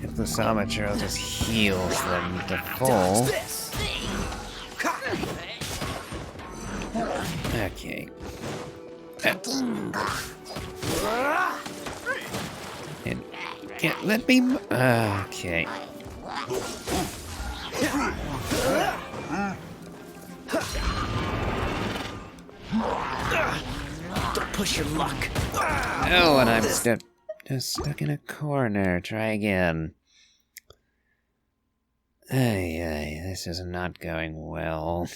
if the Sama churl just heals them to Dodge full. this! Okay. Let me. Okay. Don't push your luck. Oh, and I'm just stuck in a corner. Try again. Ay, this is not going well.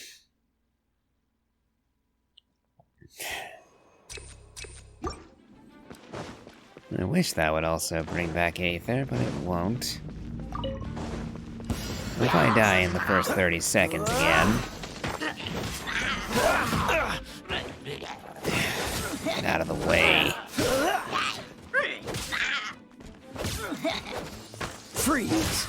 I wish that would also bring back Aether, but it won't. If I die in the first 30 seconds again... Get out of the way. Freeze!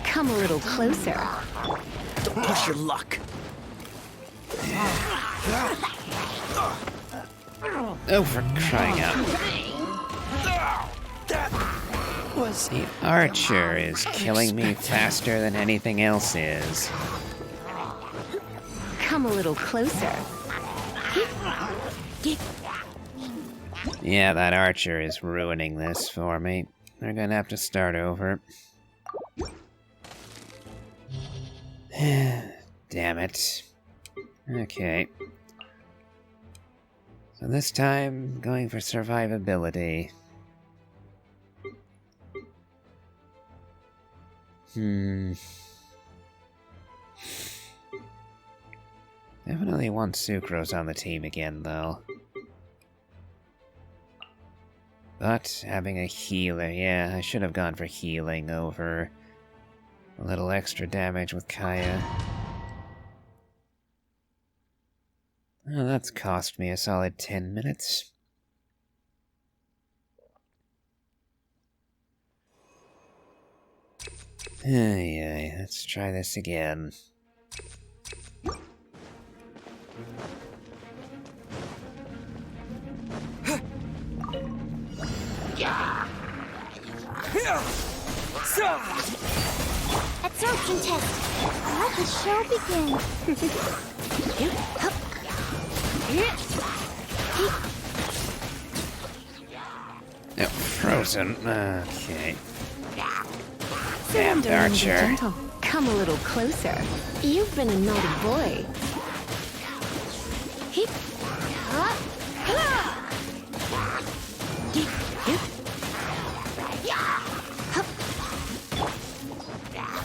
Come a little closer. Don't push your luck. Oh, for crying out. That was The archer is killing me faster than anything else is. Come a little closer. Yeah, that archer is ruining this for me. They're gonna have to start over. Damn it. Okay. So this time, going for survivability. Definitely want Sucrose on the team again, though. But having a healer, yeah, I should have gone for healing over a little extra damage with Kaya. Oh, that's cost me a solid 10 minutes. Ay, let's try this again. Absorption test. Let the show begin. No, frozen. Okay. Surrender and be Archer. gentle. Come a little closer. You've been a naughty boy. Hip.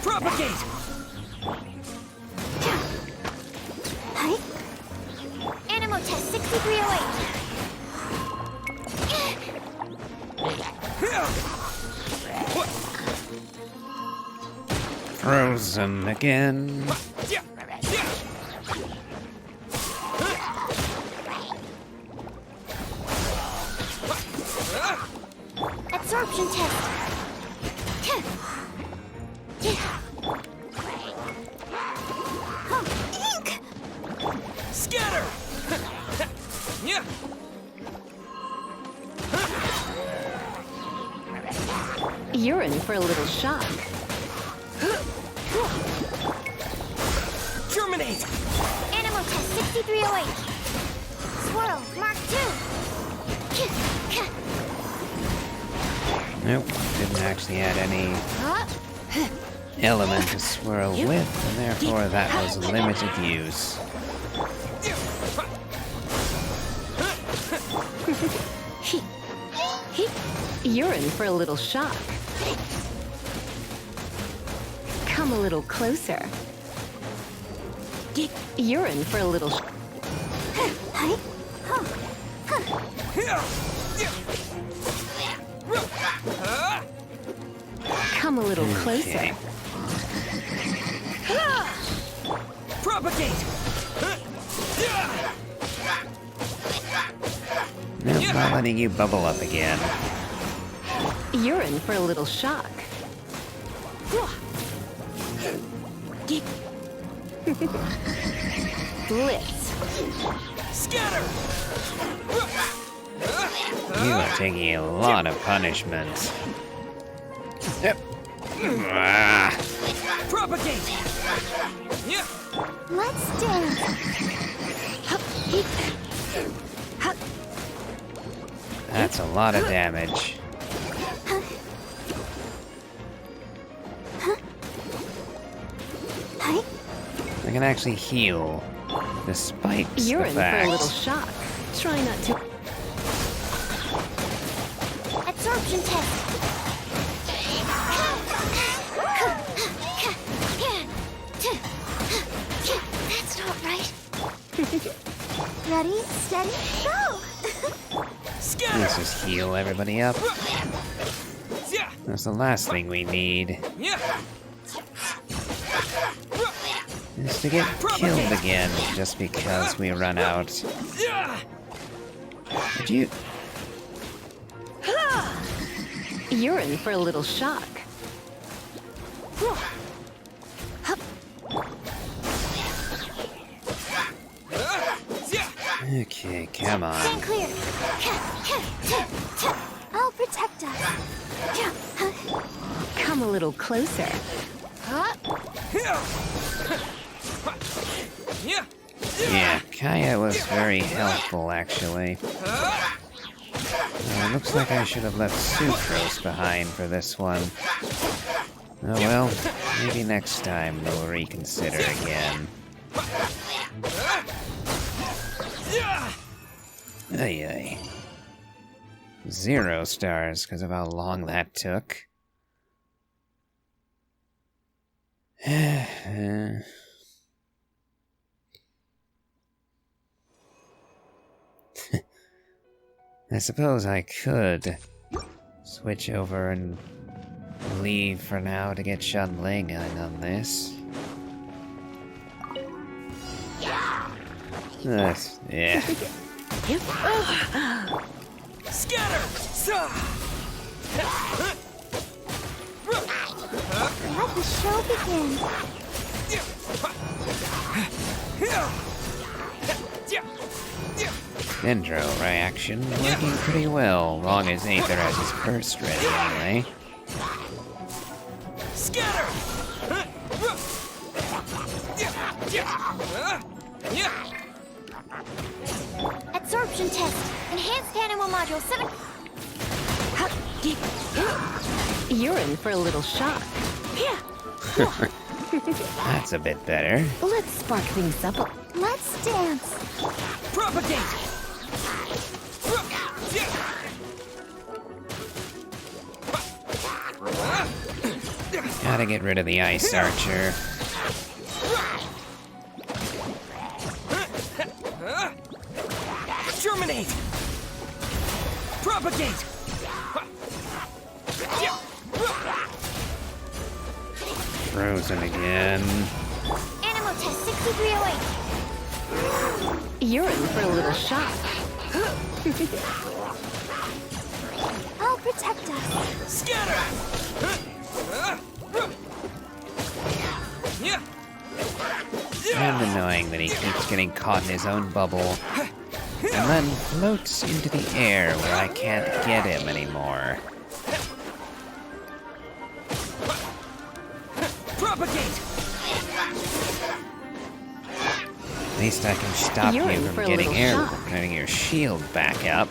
Propagate! Hi. Animal test 6308. Frozen again. Absorption test. Ink. Scatter! You're in for a little shock. Terminate! Animal test 6308. Swirl Mark 2. Nope, didn't actually add any element to swirl with, and therefore that was limited use. You're in for a little shock. Come a little closer. You're in for a little Come a little closer. Okay. Propagate! Nope, not letting you bubble up again. You're in for a little shock. Blitz. Scatter! You are taking a lot of punishment. Yep. Ah, Propagate! Let's dance. that's a lot of damage. Hi. I can actually heal, despite You're the in for a fact. little shock. Try not to. Absorption test. That's not right. Ready, steady, go! Scatter! Let's just heal everybody up. That's the last thing we need, is to get killed again just because we run out. Did you? You're in for a little shock. Okay, come on. Stand clear. I'll protect us. Come a little closer. Yeah, Kaya was very helpful, actually. Looks like I should have left Sucrose behind for this one. Oh well, maybe next time we'll reconsider again. Ay ay. 0 stars because of how long that took. I suppose I could switch over and leave for now to get Xianling in on this. Yeah. Scatter! Let the show begin. Dendro reaction working pretty well, long as Aether has his burst ready anyway. Scatter! Absorption test. Enhanced animal module 7. You're in for a little shock. That's a bit better. Let's spark things up. Let's dance. Propagate! Gotta get rid of the ice archer. Germinate! Propagate! Frozen again. Animal test 6308. You're in for a little shock. I'll protect us. Scatter! And annoying that he keeps getting caught in his own bubble and then floats into the air where I can't get him anymore. Propagate! At least I can stop You're you in from for a getting little shock. getting your shield back up.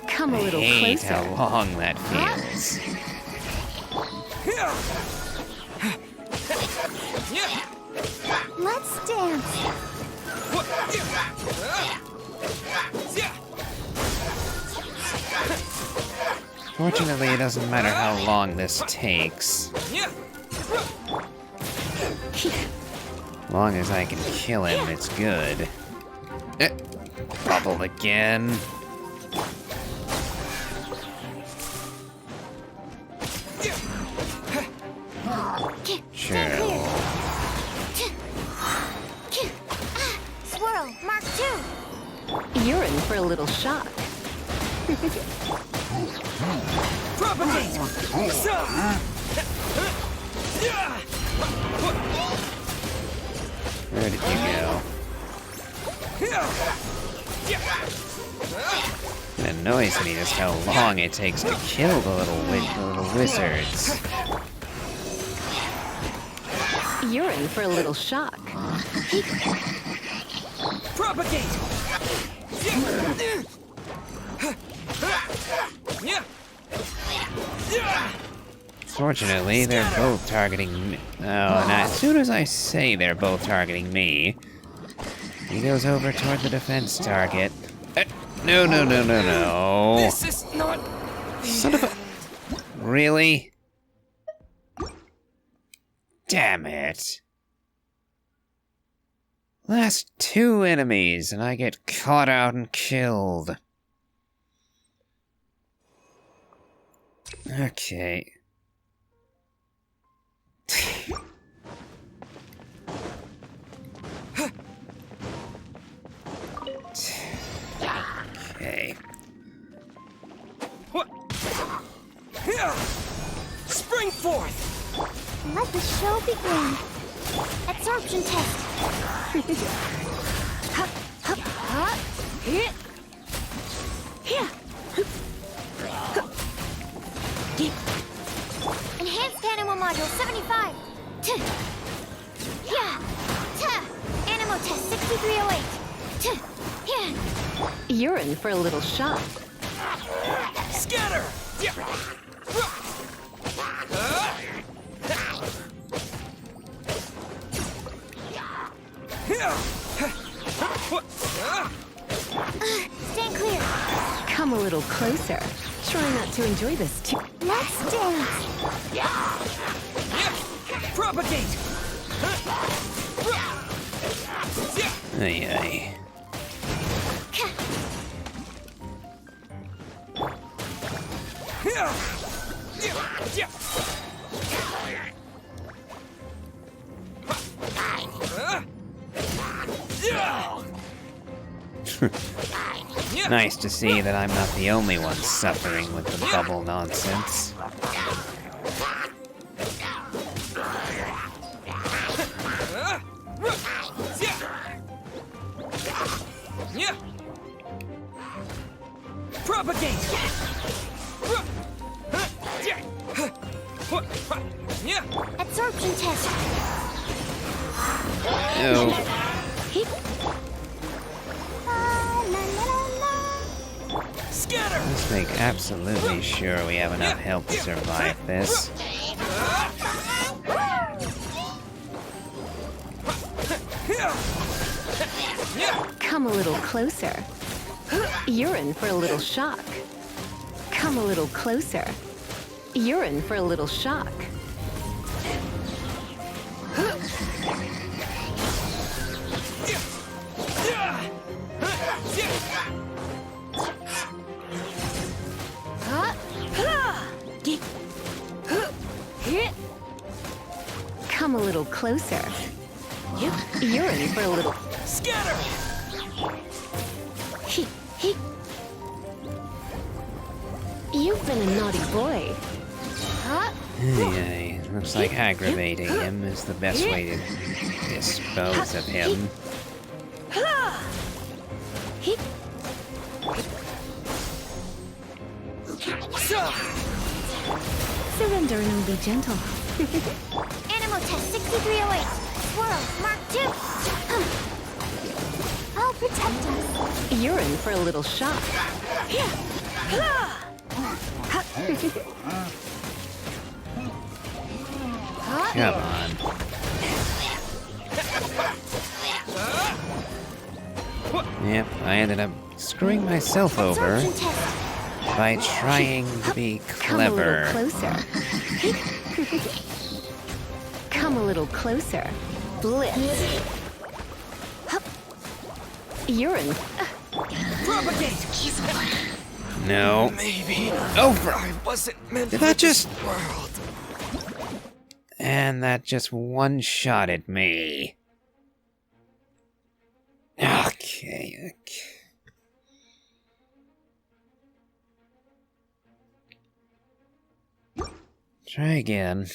Come a I little hate closer. how long that feels. Let's dance. Fortunately, it doesn't matter how long this takes. As long as I can kill him, it's good. Bubble again. Sure. Swirl, Mark 2. You're in for a little shock. Propagate! Where did you go? It annoys me just how long it takes to kill the little wizards. You're in for a little shock. Propagate! Fortunately, they're both targeting me. Oh, and as soon as I say they're both targeting me, he goes over toward the defense target. No. This is not... Son of a... Really? Damn it. Last two enemies, and I get caught out and killed. Okay. Okay. Spring forth! Let the show begin. Absorption test. Enhanced animal module 75. Animal test 6308. You're in for a little shock. Scatter! Stand clear. Come a little closer. Try not to enjoy this too. Let's dance. Propagate! Ay. Nice to see that I'm not the only one suffering with the bubble nonsense. Propagate! Absorption test. Oh, let's make absolutely sure we have enough health to survive this. Come a little closer. You're in for a little shock. Come a little closer. You're in for a little shock. Come a little closer. You're in for a little Scatter! You've been a naughty boy. Yay, looks like aggravating him is the best way to dispose of him. Surrender and be gentle. Animal test 6308. Swirl, Mark 2. I'll protect us. You're in for a little shock. Come on. Yep, I ended up screwing myself over Absorption test. by trying to be Come a little clever. closer. Come a little closer. Blitz. You're in. Propagate! No. Maybe Over! I wasn't meant Did for that this just... world. And that just one-shotted me. Okay. Try again.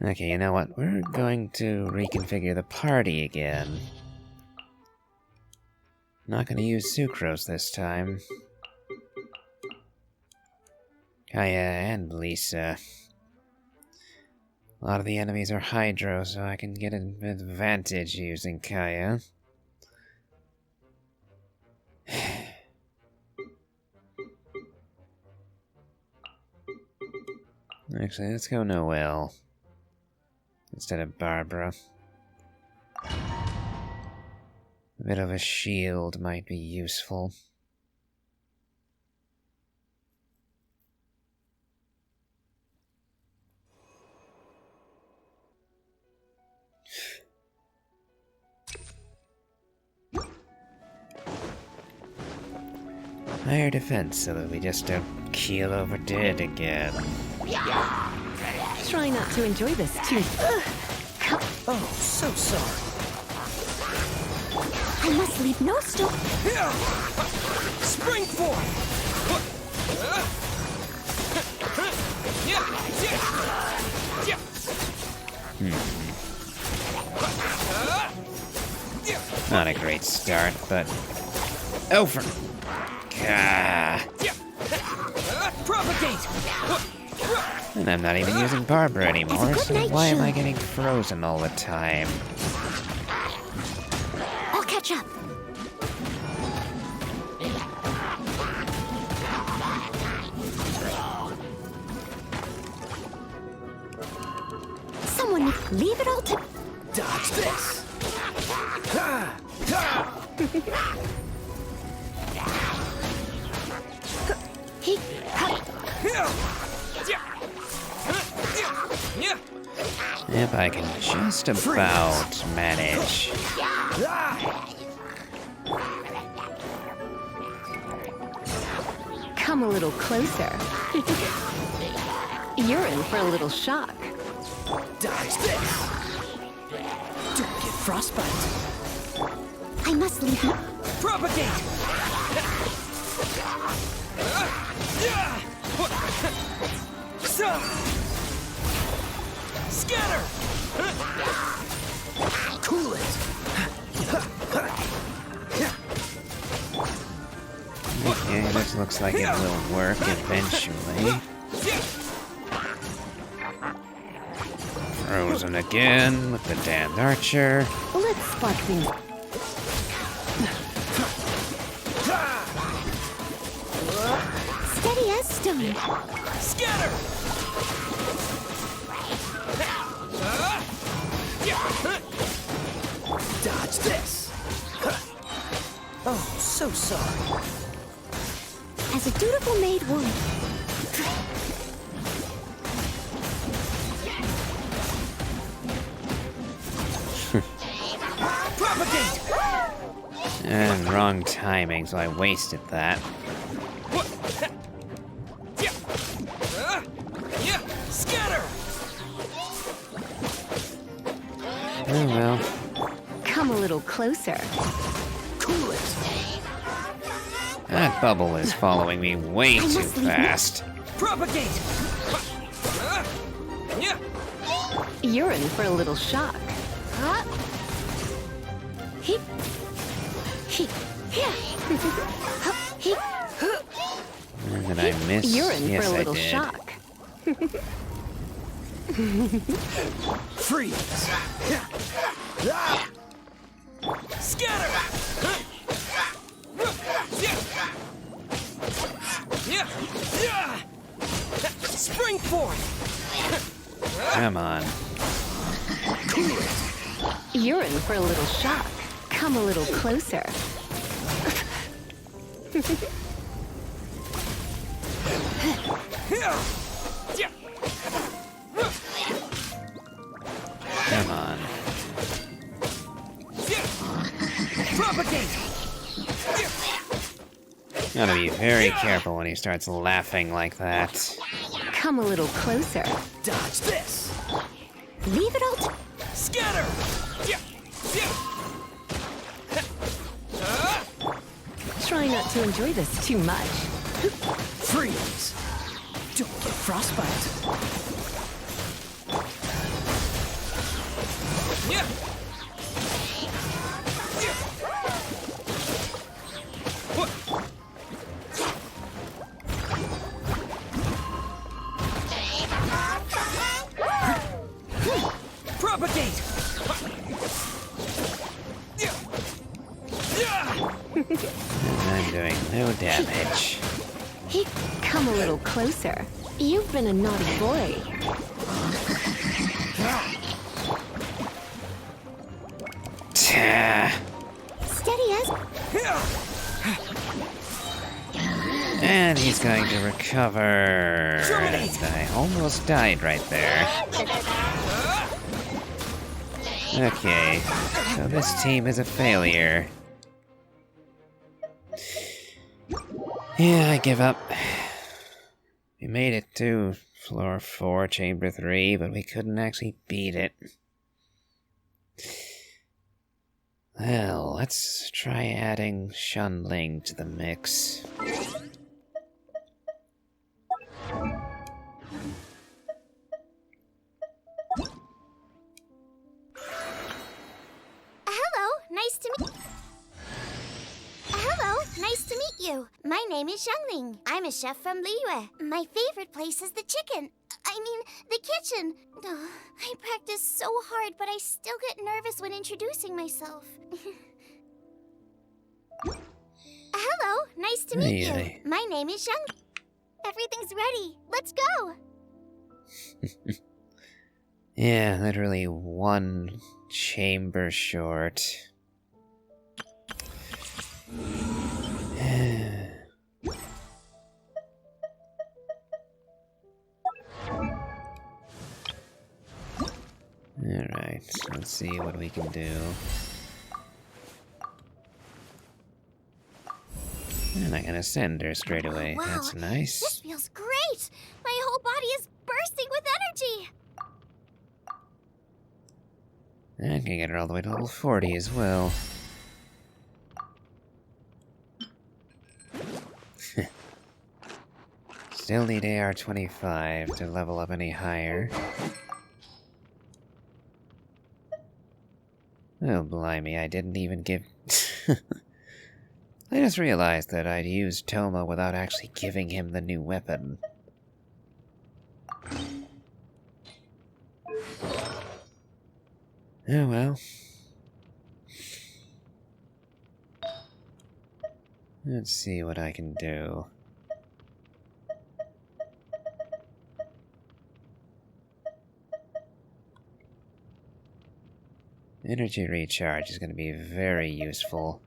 Okay, you know what? We're going to reconfigure the party again. Not gonna use sucrose this time. Kaya and Lisa. A lot of the enemies are Hydro, so I can get an advantage using Kaya. Actually, let's go Noelle instead of Barbara. A bit of a shield might be useful. Higher defense so that we just don't keel over dead again. Try not to enjoy this too. Oh, so sorry. I must leave no stone. Spring forth! Not a great start, but over. Gah. Propagate! And I'm not even using Barbara anymore, good so night, why am I Sean. getting frozen all the time? I'll catch up. Someone leave it all to... Dodge this! Ha! Ha! Yep, I can just about manage. Come a little closer. You're in for a little shock. Dodge this! Don't get frostbite! I must leave no... Propagate! Scatter! Cool Okay, this looks like it will work eventually. Frozen again with the damned archer. Let's spark things. Steady as stone. Scatter! Dodge this! Oh, so sorry. As a dutiful maid would. Propagate! And wrong timing, so I wasted that. Scatter! Oh well. Come a little closer. Cool it! That bubble is following me way too fast. Propagate! You're in for a little shock. Huh? He. He. Yeah. He. Did I miss? You're in Yes, for a I little did. shock. Freeze! Scatter! Spring forth! Come on. You're in for a little shock. Come a little closer. Come on. Propagate! Gotta be very careful when he starts laughing like that. Come a little closer. Dodge this! Leave it all to. Scatter! Try not to enjoy this too much. Freeze! Don't get frostbite. Propagate! I'm doing no damage. He. Come a little closer. You've been a naughty boy. Tah. Steady as. And he's going to recover. Terminate. I almost died right there. Okay, so this team is a failure. Yeah, I give up. We made it to floor 4, chamber 3, but we couldn't actually beat it. Well, let's try adding Xianling to the mix. Hello, nice to meet. Hello, nice to meet you. My name is Xianling. I'm a chef from Liyue. My favorite place is the chicken. I mean, the kitchen. Oh, I practice so hard, but I still get nervous when introducing myself. Hello, nice to meet you. My name is Xianling. Everything's ready. Let's go. Yeah, literally one chamber short. Alright, let's see what we can do. And I can ascend her straight away. Wow, That's nice. This feels great. My whole body is bursting with energy. And I can get her all the way to level 40 as well. Still need AR 25 to level up any higher. Oh, blimey, I didn't even give... I just realized that I'd used Toma without actually giving him the new weapon. Oh well. Let's see what I can do. Energy recharge is going to be very useful.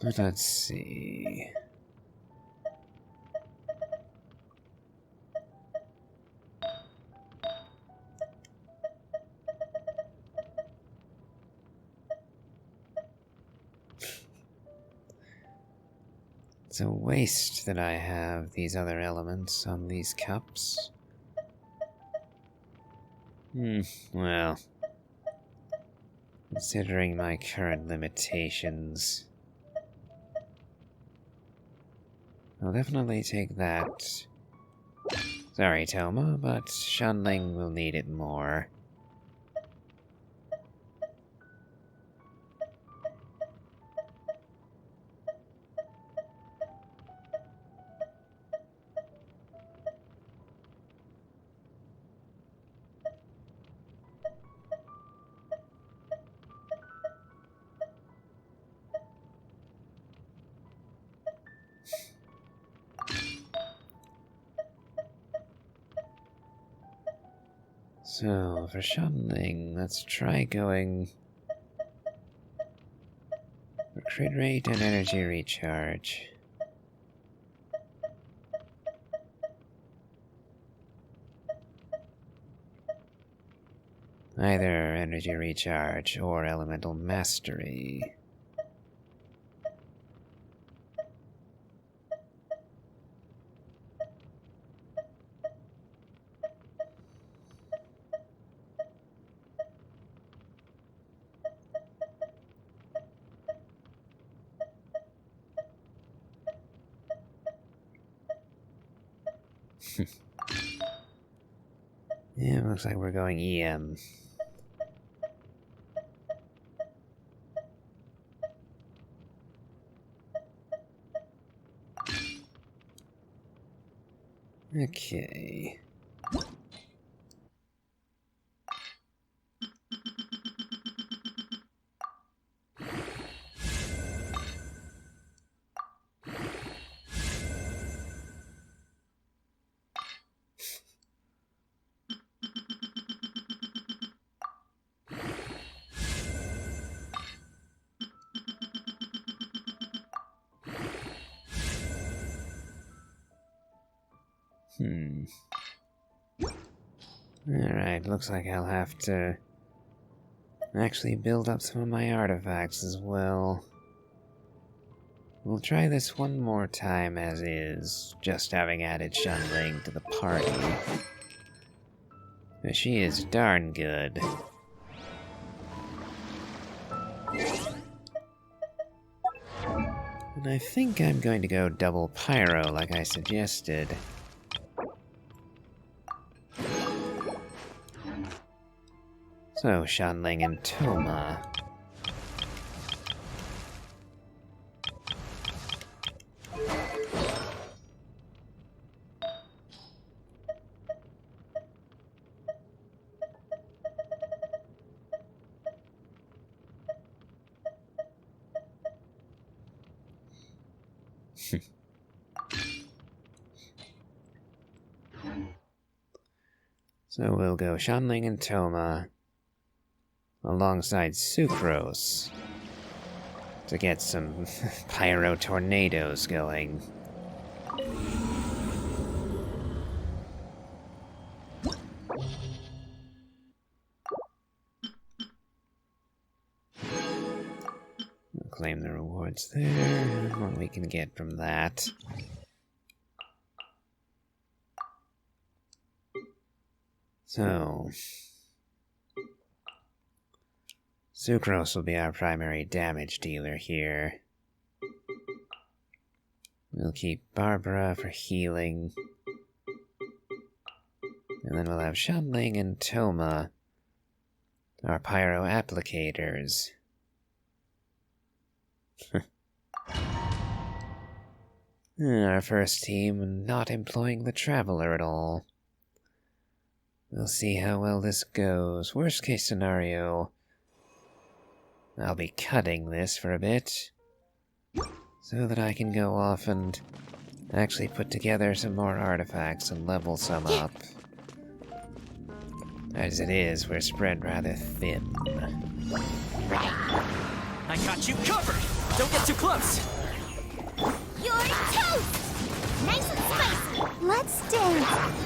But let's see. It's a waste that I have these other elements on these cups. Well, considering my current limitations, I'll definitely take that. Sorry, Toma, but Xianling will need it more. So, for Xianling, let's try going for crit rate and energy recharge. Either energy recharge or elemental mastery. Yeah, looks like we're going EM. Okay. Alright, looks like I'll have to actually build up some of my artifacts as well. We'll try this one more time as is, just having added Xianling to the party. But she is darn good. And I think I'm going to go double pyro like I suggested. So, Xianling and Toma. So we'll go Xianling and Toma alongside Sucrose to get some pyro tornadoes going. We'll claim the rewards there, and what we can get from that. Sucrose will be our primary damage dealer here. We'll keep Barbara for healing. And then we'll have Xianling and Toma, our pyro applicators. Our first team not employing the Traveler at all. We'll see how well this goes. Worst case scenario, I'll be cutting this for a bit, so that I can go off and actually put together some more artifacts and level some up. As it is, we're spread rather thin. I got you covered! Don't get too close! You're toast! Nice and spicy! Let's dance!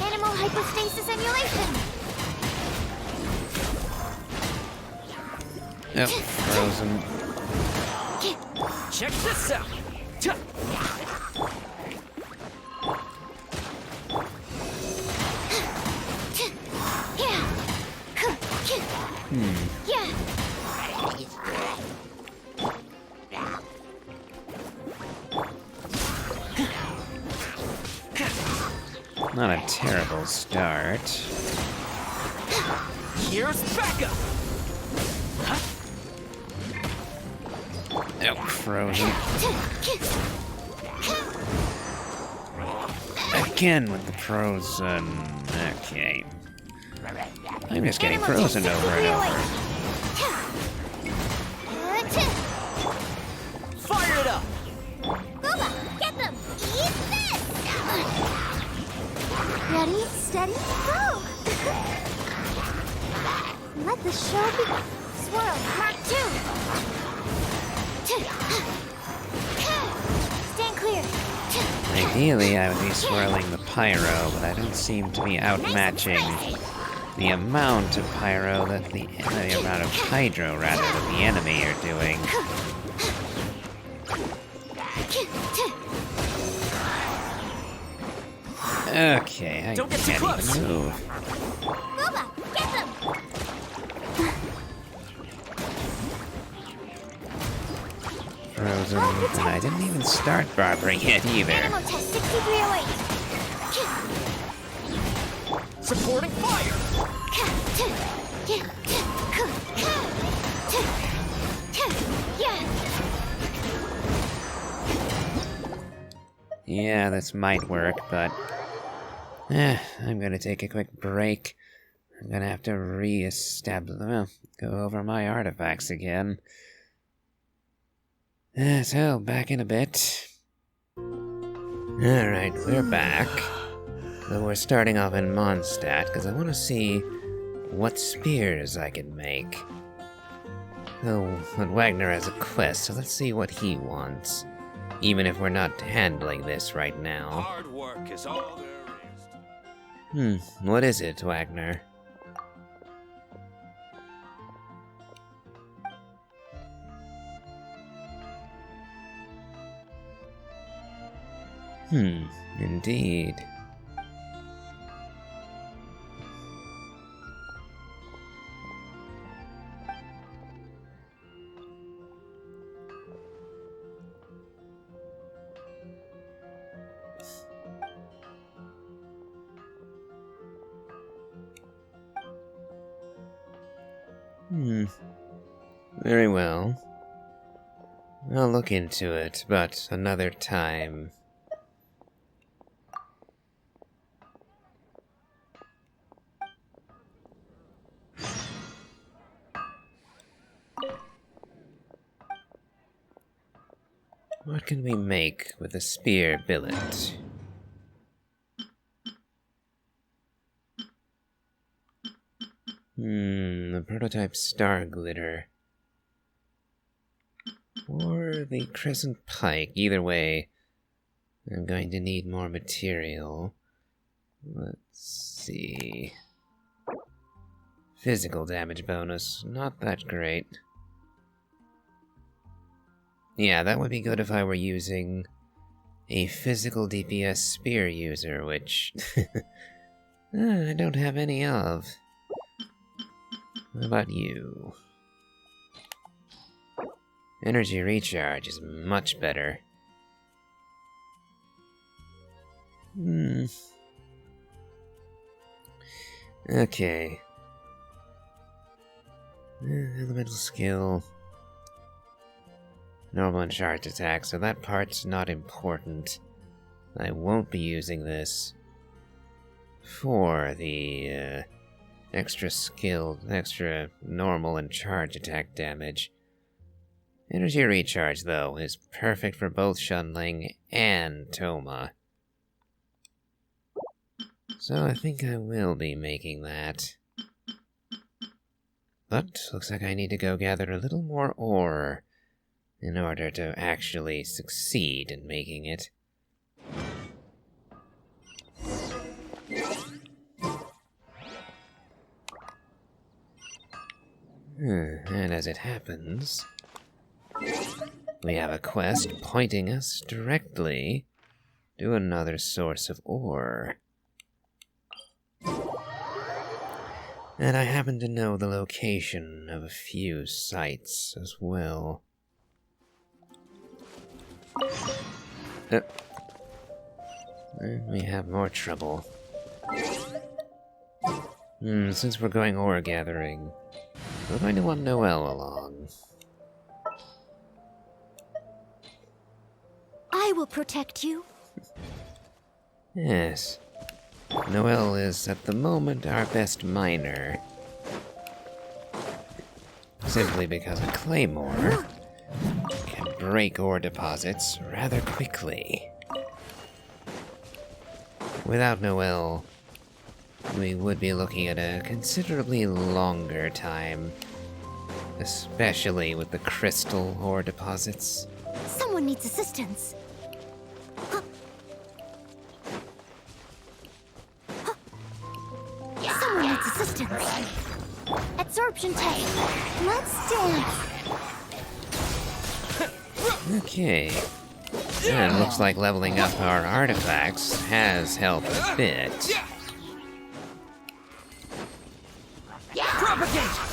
Animal hypostasis emulation! Oh, frozen. Check this out! Not a terrible start. Here's backup! Oh, frozen. Again with the frozen. Okay. I'm just getting frozen over and over. Fire it up! Booba, get them! Eat this! Ready, steady, go! Let the show begin. Swirl, Mark 2! Stand clear! Ideally, I would be swirling the pyro, but I don't seem to be outmatching the amount of pyro that the amount of hydro, rather, that the enemy are doing. Okay, I Don't get too can't close. even move. Booba, get them! Frozen, and I didn't even start barbering yet either. Animal test 6308. Supporting fire! Yeah, this might work, but I'm gonna take a quick break. I'm gonna have to re-establish, well, go over my artifacts again. So, back in a bit. Alright, we're back. So we're starting off in Mondstadt, because I want to see what spears I can make. Oh, but Wagner has a quest, so let's see what he wants. Even if we're not handling this right now. Hard work is all there is. What is it, Wagner? Indeed. Very well. I'll look into it, but another time. What can we make with a spear billet? The prototype star glitter. Or the crescent pike. Either way, I'm going to need more material. Let's see. Physical damage bonus. Not that great. Yeah, that would be good if I were using a physical DPS spear user, which I don't have any of. How about you? Energy recharge is much better. Okay. Elemental skill. Normal and charged attack, so that part's not important. I won't be using this for the extra normal and charge attack damage. Energy recharge, though, is perfect for both Xianling and Toma. So I think I will be making that. But looks like I need to go gather a little more ore in order to actually succeed in making it. And as it happens, we have a quest pointing us directly to another source of ore. And I happen to know the location of a few sites as well. And we have more trouble. Since we're going ore gathering, we're going to want Noelle along. I will protect you. Yes. Noelle is, at the moment, our best miner. Simply because a claymore can break ore deposits rather quickly. Without Noelle, we would be looking at a considerably longer time, especially with the crystal ore deposits. Someone needs assistance. Someone needs assistance. Absorption tank. Let's dance. Okay. And it looks like leveling up our artifacts has helped a bit.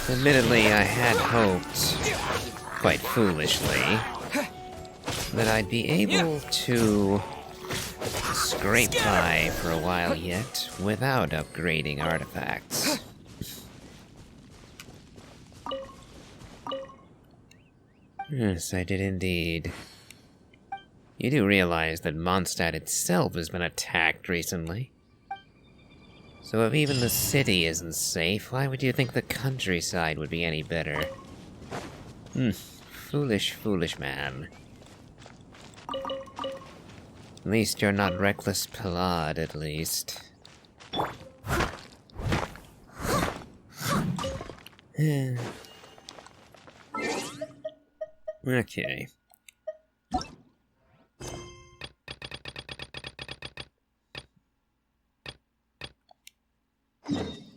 Admittedly, I had hoped, quite foolishly, that I'd be able to scrape by for a while yet without upgrading artifacts. Yes, I did indeed. You do realize that Mondstadt itself has been attacked recently. So if even the city isn't safe, why would you think the countryside would be any better? Foolish, foolish man. At least you're not reckless Pilad, at least. Okay.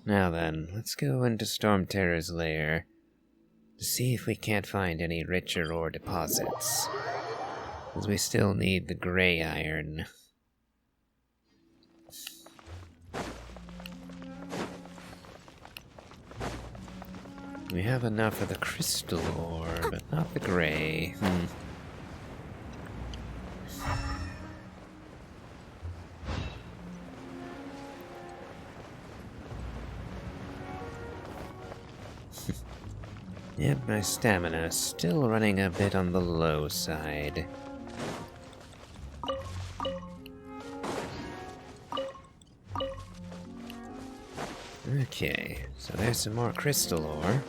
Now then, let's go into Stormterror's lair to see if we can't find any richer ore deposits. Because we still need the gray iron. We have enough for the crystal ore, but not the gray. Yep, my stamina still running a bit on the low side. Okay, so there's some more crystal ore.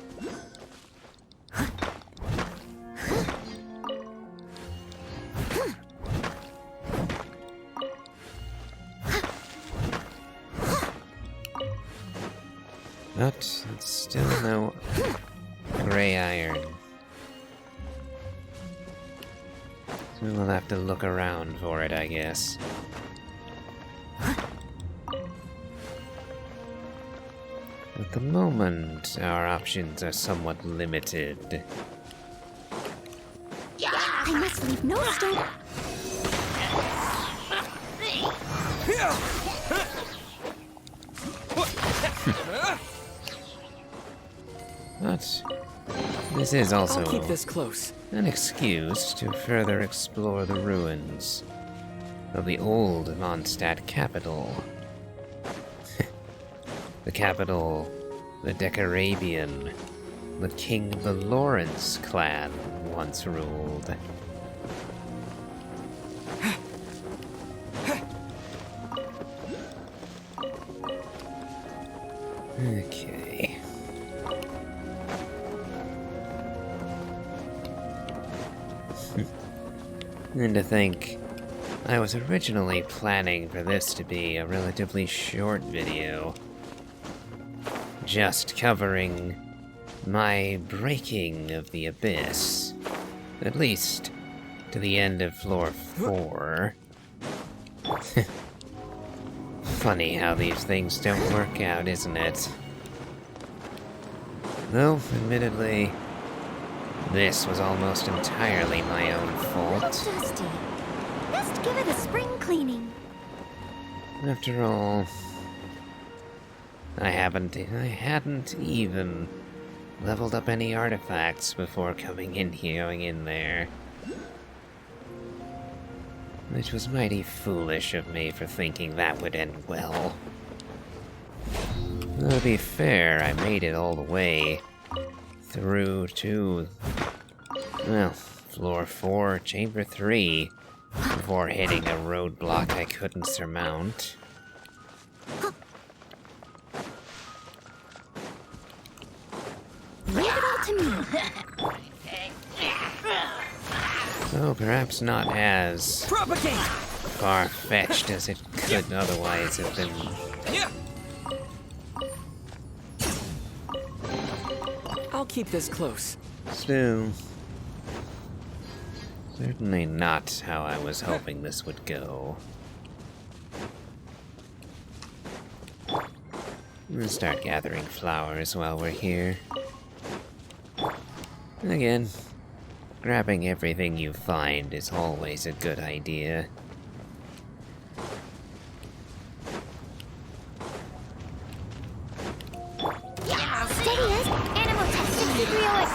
But it's still no gray iron. So we'll have to look around for it, I guess. At the moment, our options are somewhat limited. I must leave no stone. but this is also I'll keep this close. an excuse to further explore the ruins of the old Mondstadt capital. The capital the Decarabian, the king of the Lawrence clan, once ruled. Okay. And to think, I was originally planning for this to be a relatively short video, just covering my breaking of the abyss, at least to the end of floor 4. Funny how these things don't work out, isn't it? Though, admittedly, this was almost entirely my own fault. Dusty. Best give it a spring cleaning. After all, I hadn't even leveled up any artifacts before going in there. Which was mighty foolish of me for thinking that would end well. Though to be fair, I made it all the way through to, well, floor 4, chamber 3, before hitting a roadblock I couldn't surmount. Leave it all to me. Though perhaps not as Propagate! far-fetched as it could otherwise have been. I'll keep this close. Still, certainly not how I was hoping this would go. We'll start gathering flowers while we're here. Again, grabbing everything you find is always a good idea. Steady as animal test 6308.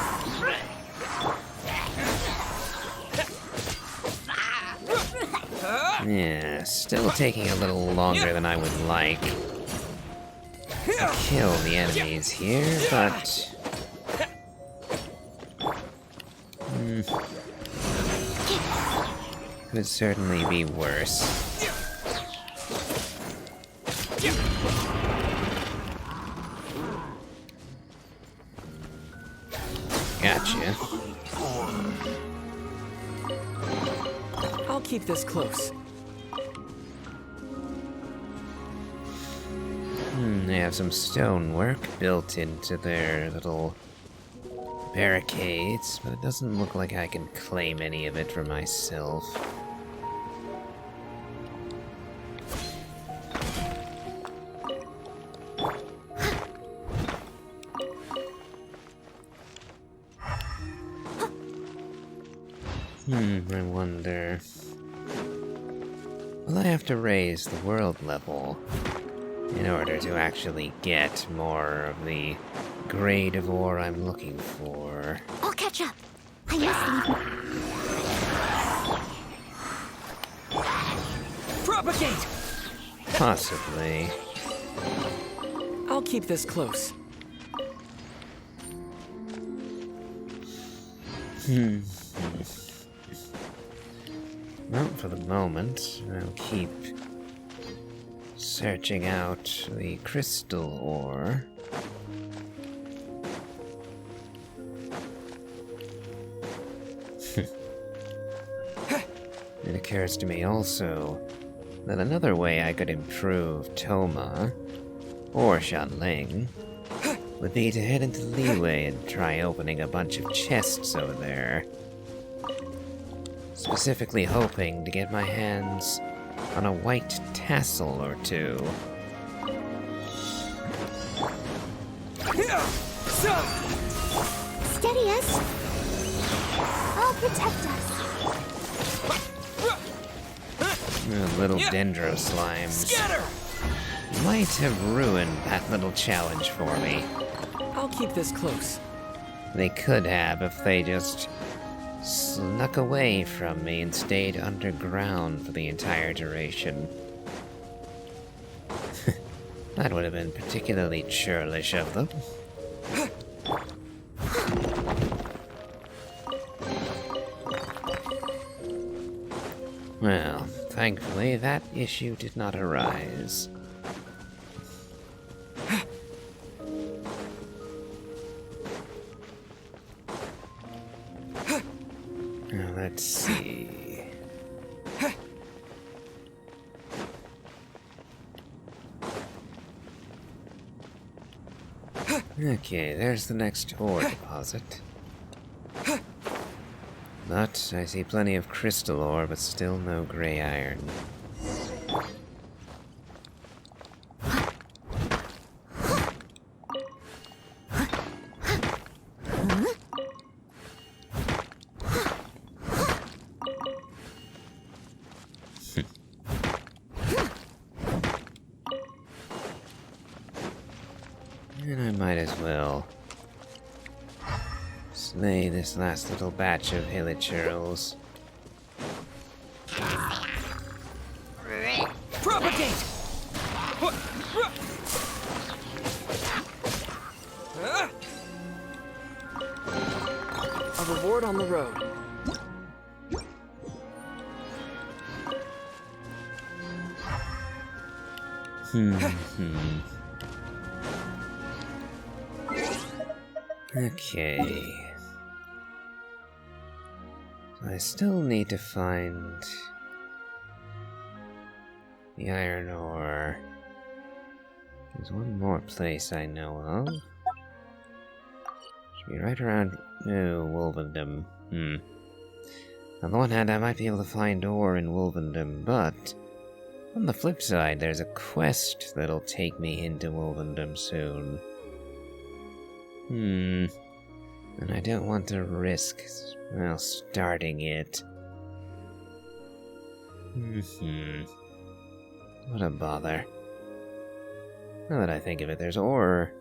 Yeah, still taking a little longer than I would like to kill the enemies here, but could certainly be worse. Gotcha. I'll keep this close. They have some stonework built into their little barricades, but it doesn't look like I can claim any of it for myself. I wonder... will I have to raise the world level in order to actually get more of the grade of ore I'm looking for? I'll catch up. I must leave. Propagate! Possibly. I'll keep this close. Well, for the moment, I'll keep searching out the crystal ore. It occurs to me also that another way I could improve Toma, or Xianling, would be to head into Liyue and try opening a bunch of chests over there. Specifically hoping to get my hands on a white tassel or two. Steady as. I'll protect us. Little dendro slimes might have ruined that little challenge for me. I'll keep this close. They could have if they just snuck away from me and stayed underground for the entire duration. That would have been particularly churlish of them. Well, thankfully that issue did not arise. Now, let's see. Okay, there's the next ore deposit. But I see plenty of crystal ore, but still no gray iron. And I might as well slay this last little batch of hilichurls. Propagate! A reward on the road. Okay. So I still need to find the iron ore. There's one more place I know of. Should be right around Wolvendom. On the one hand, I might be able to find ore in Wolvendom, but on the flip side, there's a quest that'll take me into Wolvendom soon. And I don't want to risk, well, starting it. What a bother. Now that I think of it, there's ore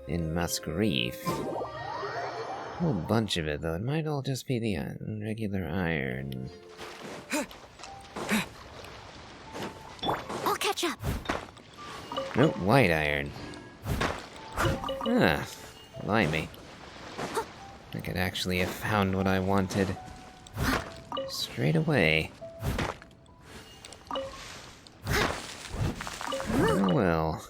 in Musk Reef. A whole bunch of it, though. It might all just be the regular iron. I'll catch up. Nope, white iron. Ah, blimey. I could actually have found what I wanted straight away. Oh well.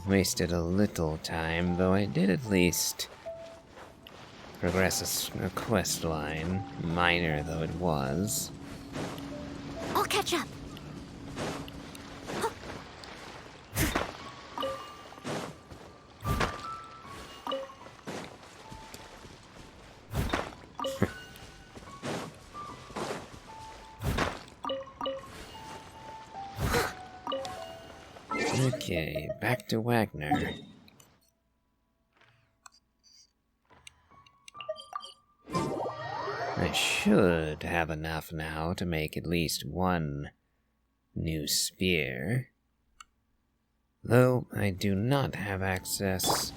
Wasted a little time, though I did at least progress a quest line, minor though it was. I'll catch up. Okay, back to Wagner. I should have enough now to make at least one new spear. Though I do not have access.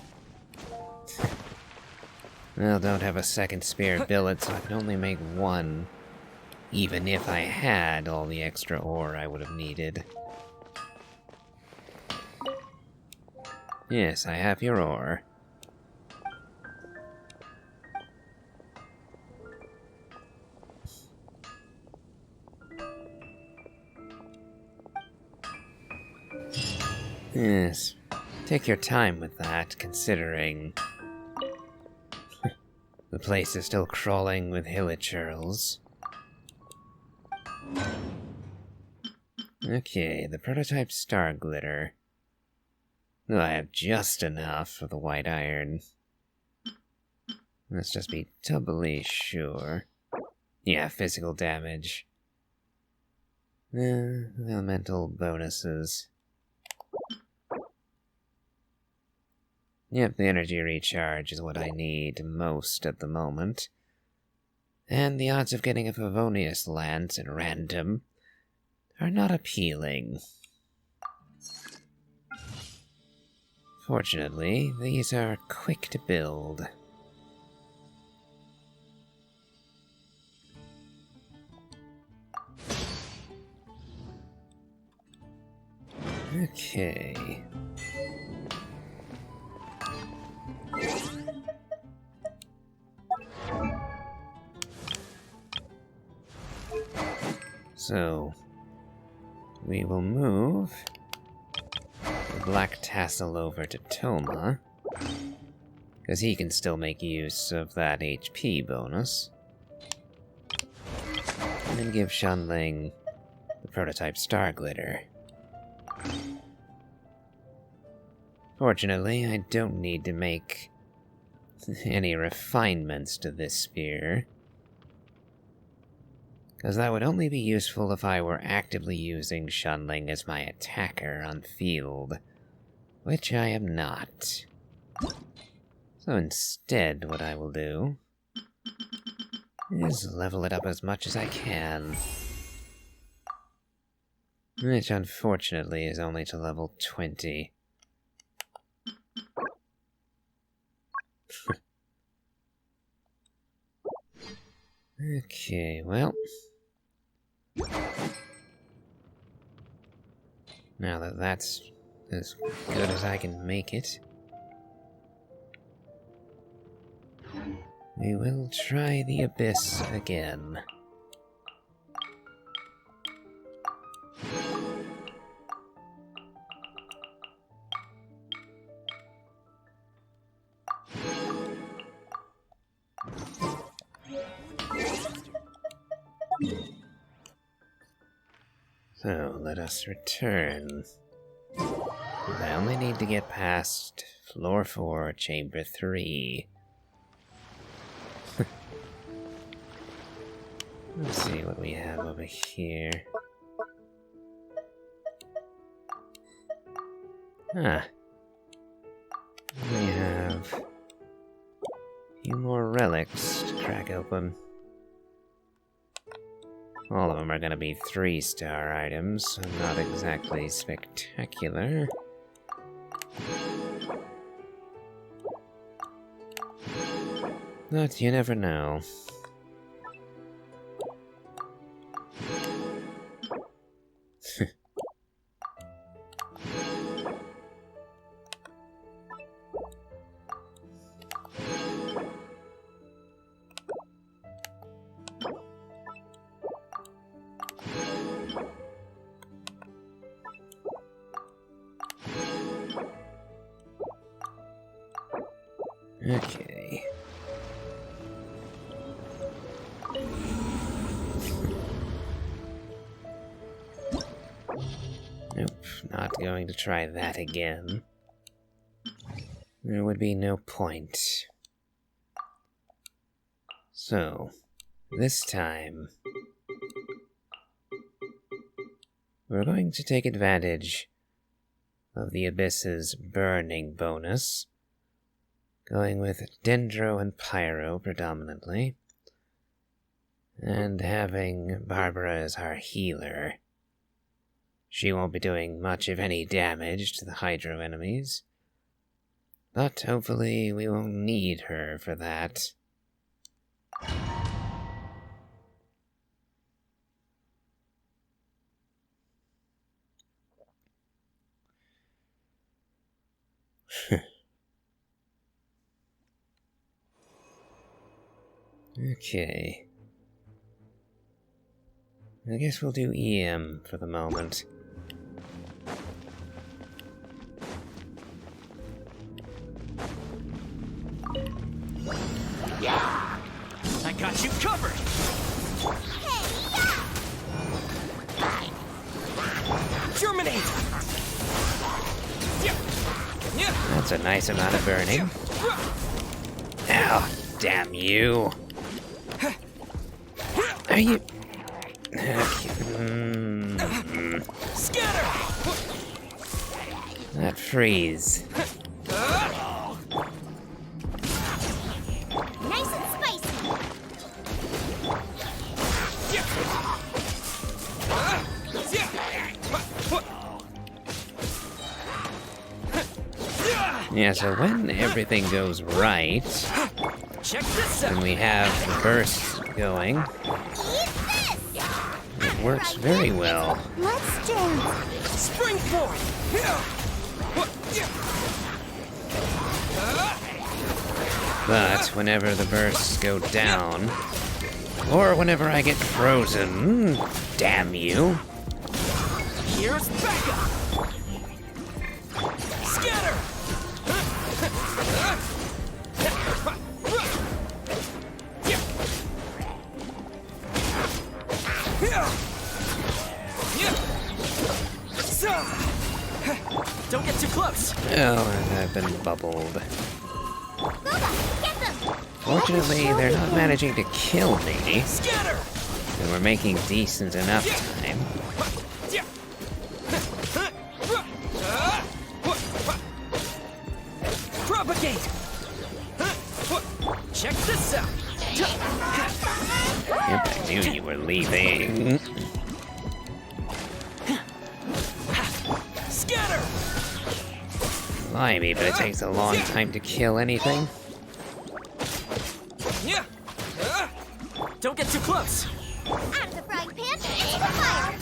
Well, don't have a second spare billet, so I can only make one. Even if I had all the extra ore I would have needed. Yes, I have your ore. Yes, take your time with that, considering the place is still crawling with hilichurls. Okay, the prototype star glitter. Oh, I have just enough for the white iron. Let's just be doubly sure. Yeah, physical damage. Elemental bonuses. Yep, the energy recharge is what I need most at the moment. And the odds of getting a Favonius Lance at random are not appealing. Fortunately, these are quick to build. Okay. So, we will move the black tassel over to Toma, because he can still make use of that HP bonus. And then give Xianling the prototype star glitter. Fortunately, I don't need to make any refinements to this spear, because that would only be useful if I were actively using Xianling as my attacker on field, which I am not. So instead, what I will do is level it up as much as I can, which unfortunately is only to level 20. Okay, well, now that that's as good as I can make it, we will try the Abyss again. So, let us return. I only need to get past floor 4, chamber 3. Let's see what we have over here. Ah. We have a few more relics to crack open. All of them are going to be 3-star items, so not exactly spectacular. But you never know. Okay. Nope, not going to try that again. There would be no point. So, this time, we're going to take advantage of the Abyss's burning bonus, going with Dendro and Pyro predominantly, and having Barbara as our healer. She won't be doing much if any damage to the Hydro enemies, but hopefully we won't need her for that. Okay. I guess we'll do EM for the moment. I got you covered! Germinate! That's a nice amount of burning. Ow, damn you. Are you... Scatter! That freeze. Nice and spicy. Yeah, so when everything goes right, Check this and out. we have the bursts going, it works very well. Let's dance. Spring forth. But whenever the bursts go down, or whenever I get frozen, damn you, Here's backup. Scatter. Don't get too close. oh, I've been bubbled. Booba, get them. Fortunately, they're not managing to kill me, Scatter. and we're making decent enough time. Propagate. Check this out. Yep, I knew you were leaving. Scatter. Blimey, but it takes a long time to kill anything. Don't get too close. Out of the frying pan, into the fire.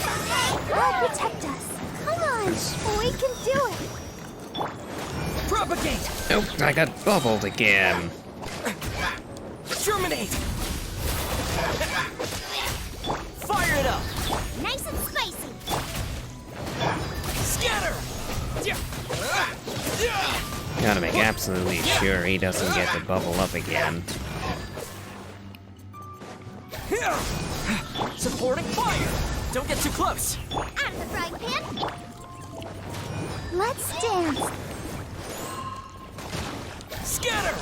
God protect us. Come on, we can do it. Propagate. Nope, I got bubbled again. Germinate. Fire it up. Nice and spicy. Scatter. Gotta make absolutely sure he doesn't get to bubble up again. Supporting fire. Don't get too close. Out of the frying pan. Let's dance. Scatter.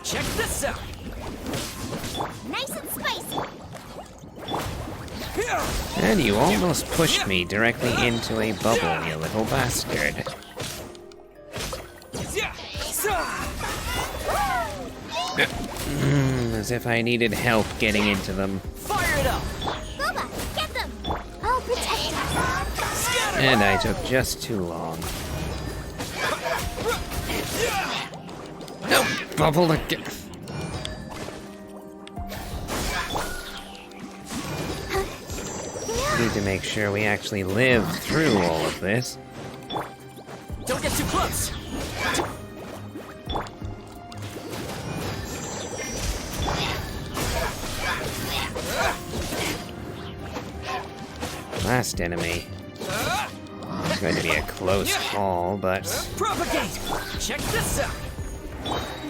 Check this out. Nice and spicy. And you almost pushed me directly into a bubble, you little bastard. As if I needed help getting into them. Fire it up. Booba, get them. I'll protect us. Scatter. And I took just too long. Nope, bubble again. Need to make sure we actually live through all of this. Don't get too close. Last enemy. It's going to be a close call, but Propagate. Check this out.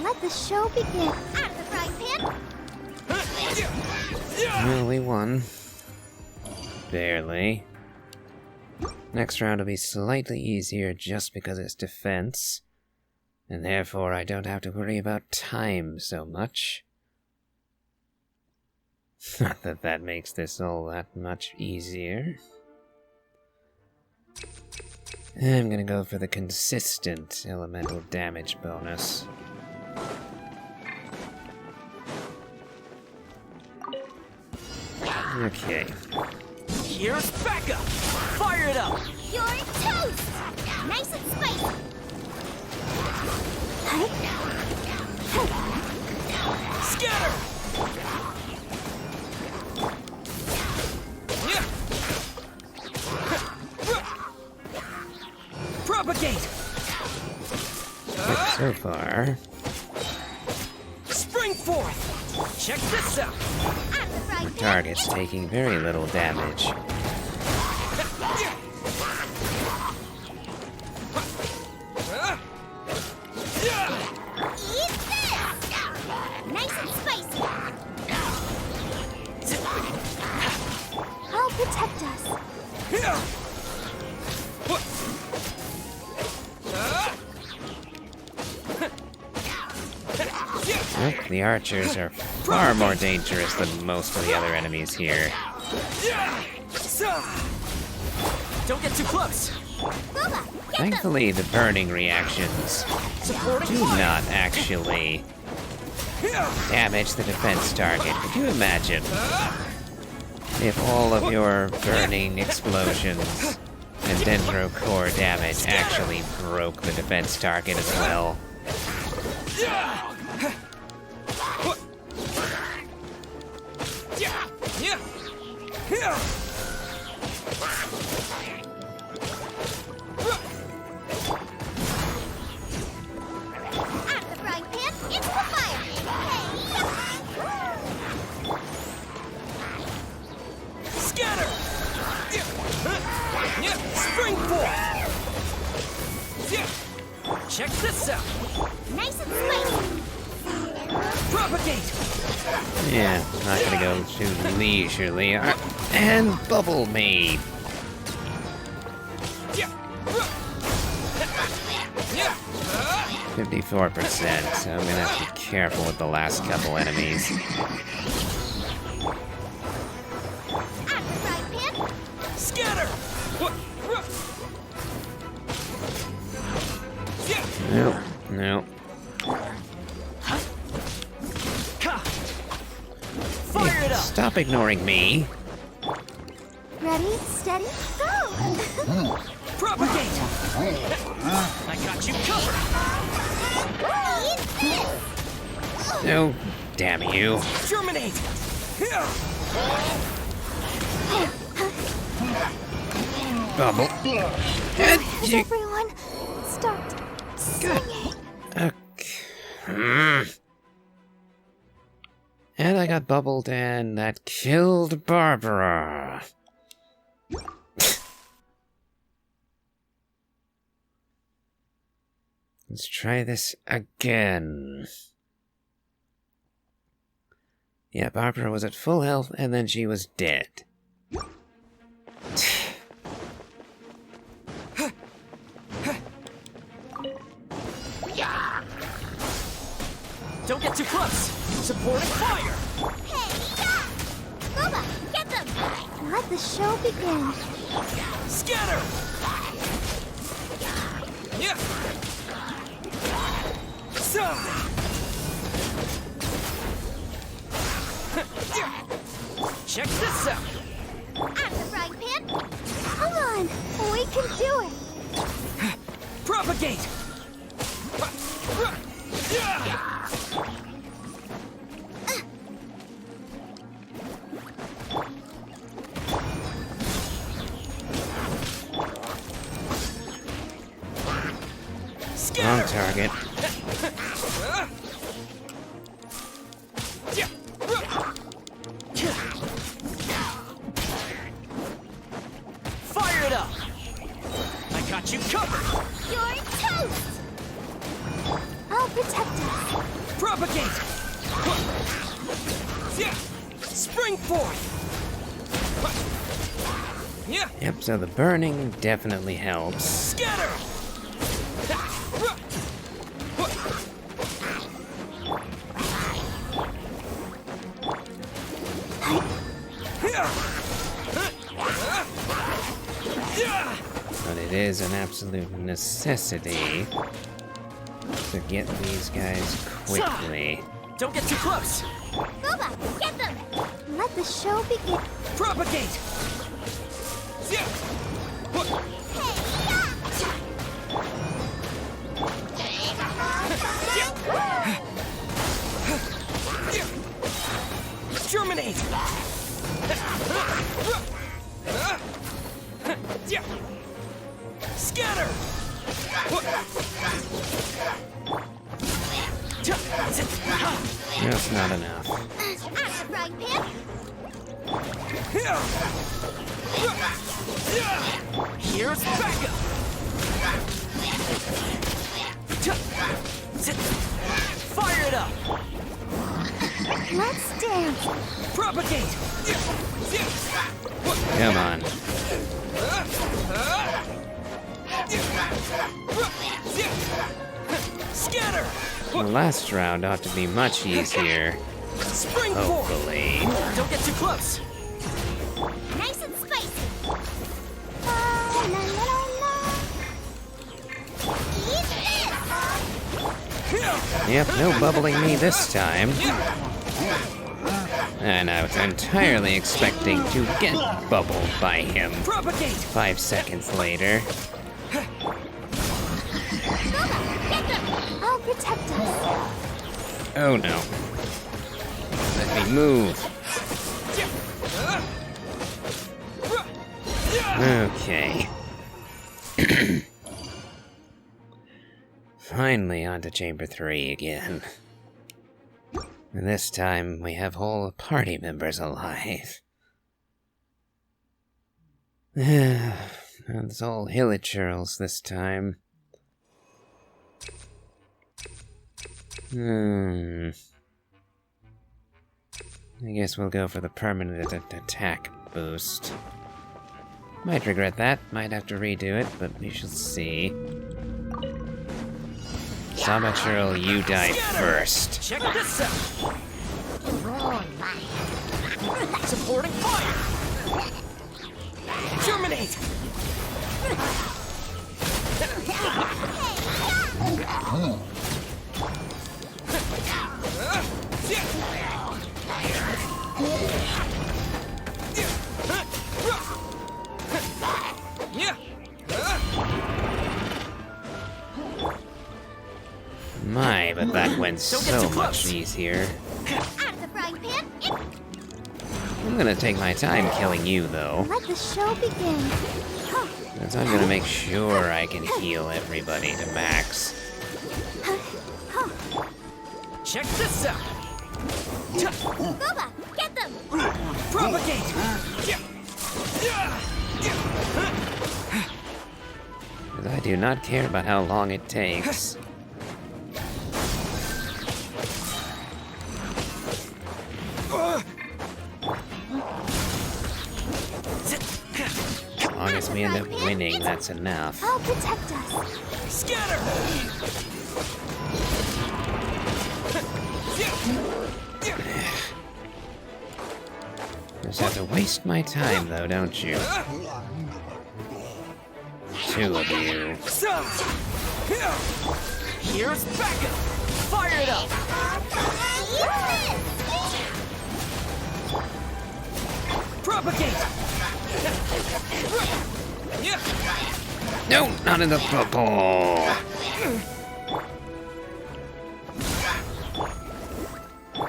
Let the show begin. Out of the frying pan. well, we won. Barely. Next round will be slightly easier just because it's defense, and therefore I don't have to worry about time so much. Not that that makes this all that much easier. I'm gonna go for the consistent elemental damage bonus. Okay. Here's backup. Fire it up. You're toast. Nice and spicy. Scatter. Propagate. So far, Spring forth. Check this out. Out of the frying pan. target's taking very little damage. Eat this. Nice and spicy. I'll protect us. Well, the archers are far more dangerous than most of the other enemies here. Don't get too close. Booba, get them. Thankfully, the burning reactions Supporting do fire. not actually damage the defense target. Could you imagine? if all of your burning explosions and dendro core damage actually broke the defense target as well. At the frying pan, it's the fire! Scatter! Spring forth! Check this out! Nice and spicy! Propagate! Yeah, not gonna go too leisurely. And bubble me! 54%, so I'm gonna have to be careful with the last couple enemies. At the frying pan, Scatter! Nope, nope. Fire it up! Stop ignoring me. ready, steady, go! Propagate! I got you covered! Eat this! Oh, damn you. Germinate! Bubble. Has everyone stopped singing? Okay. And I got bubbled and that killed Barbara. Let's try this again. Yeah, Barbara was at full health and then she was dead. Don't get too close! Supporting fire! Hey, yeah! Boba, get them! Let the show begin. Scatter! Check this out! At the frying pan, come on, we can do it. Propagate! Wrong target. Fire it up! I got you covered! You're toast! I'll protect us. Propagate! Spring forth! Yep, so the burning definitely helps. Scatter! But it is an absolute necessity to get these guys quickly. Don't get too close! Boba, get them! Let the show begin. Propagate! Hey, Germinate! Scatter! That's not enough. At the frying pan, Here's backup! Fire it up! let's dance. Propagate! Come on. Scatter! The last round ought to be much easier. Spring forth! Hopefully. Don't get too close! Nice and spicy. La, la, la, la. Eat this! Yep, no bubbling me this time. And I was entirely expecting to get bubbled by him. Propagate! 5 seconds later. I'll protect us. Oh no. Let me move. Okay. Finally onto Chamber 3 again. And this time we have whole party members alive. It's all hilichurls this time. I guess we'll go for the permanent attack boost. Might regret that, might have to redo it, but we shall see. Sabachurl, you die first. Check this out! Supporting fire! Germinate! My, but that went so much easier. Out of the frying pan. I'm gonna take my time killing you, though. Let the show begin. Because I'm gonna make sure I can heal everybody to max. Check this out! Booba, get them! Propagate! Because I do not care about how long it takes. As long as we end up winning, that's enough. I'll protect us. Scatter! Just have to waste my time, though, don't you? 2 of you. Here's backup! Fire it up! Propagate! No, not in the bubble!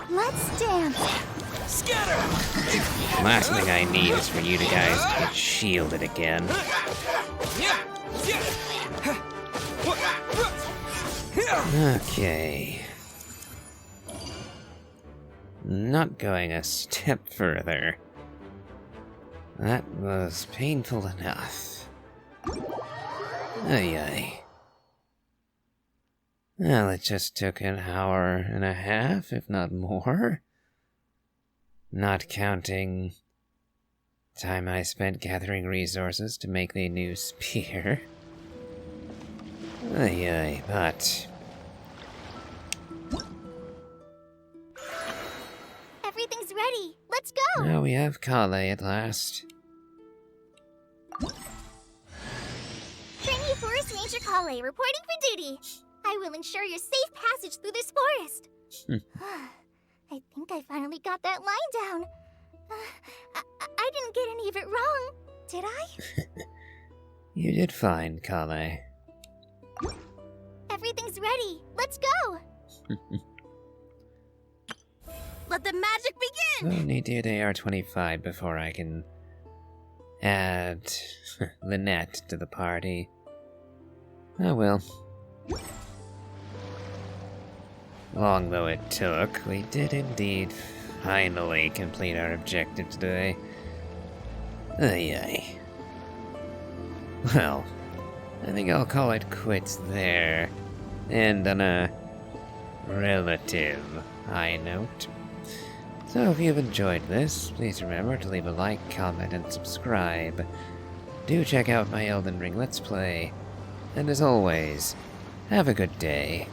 Let's dance. Scatter! Last thing I need is for you to guys get shielded again. Okay. Not going a step further. That was painful enough. Ay ay. Well, it just took an hour and a half, if not more. Not counting time I spent gathering resources to make the new spear. Ay ay, but Everything's ready. Let's go. now we have Collei at last. Trainee Forest Ranger Collei reporting for duty. I will ensure your safe passage through this forest. I think I finally got that line down. I didn't get any of it wrong, did I? You did fine, Collei. Everything's ready. Let's go. Let the magic begin. We'll need to do AR-25 before I can add Lynette to the party. Oh well. Long though it took, we did indeed finally complete our objective today. Ay ay. Well, I think I'll call it quits there. And on a relative high note. So if you've enjoyed this, please remember to leave a like, comment, and subscribe. Do check out my Elden Ring Let's Play. And as always, have a good day.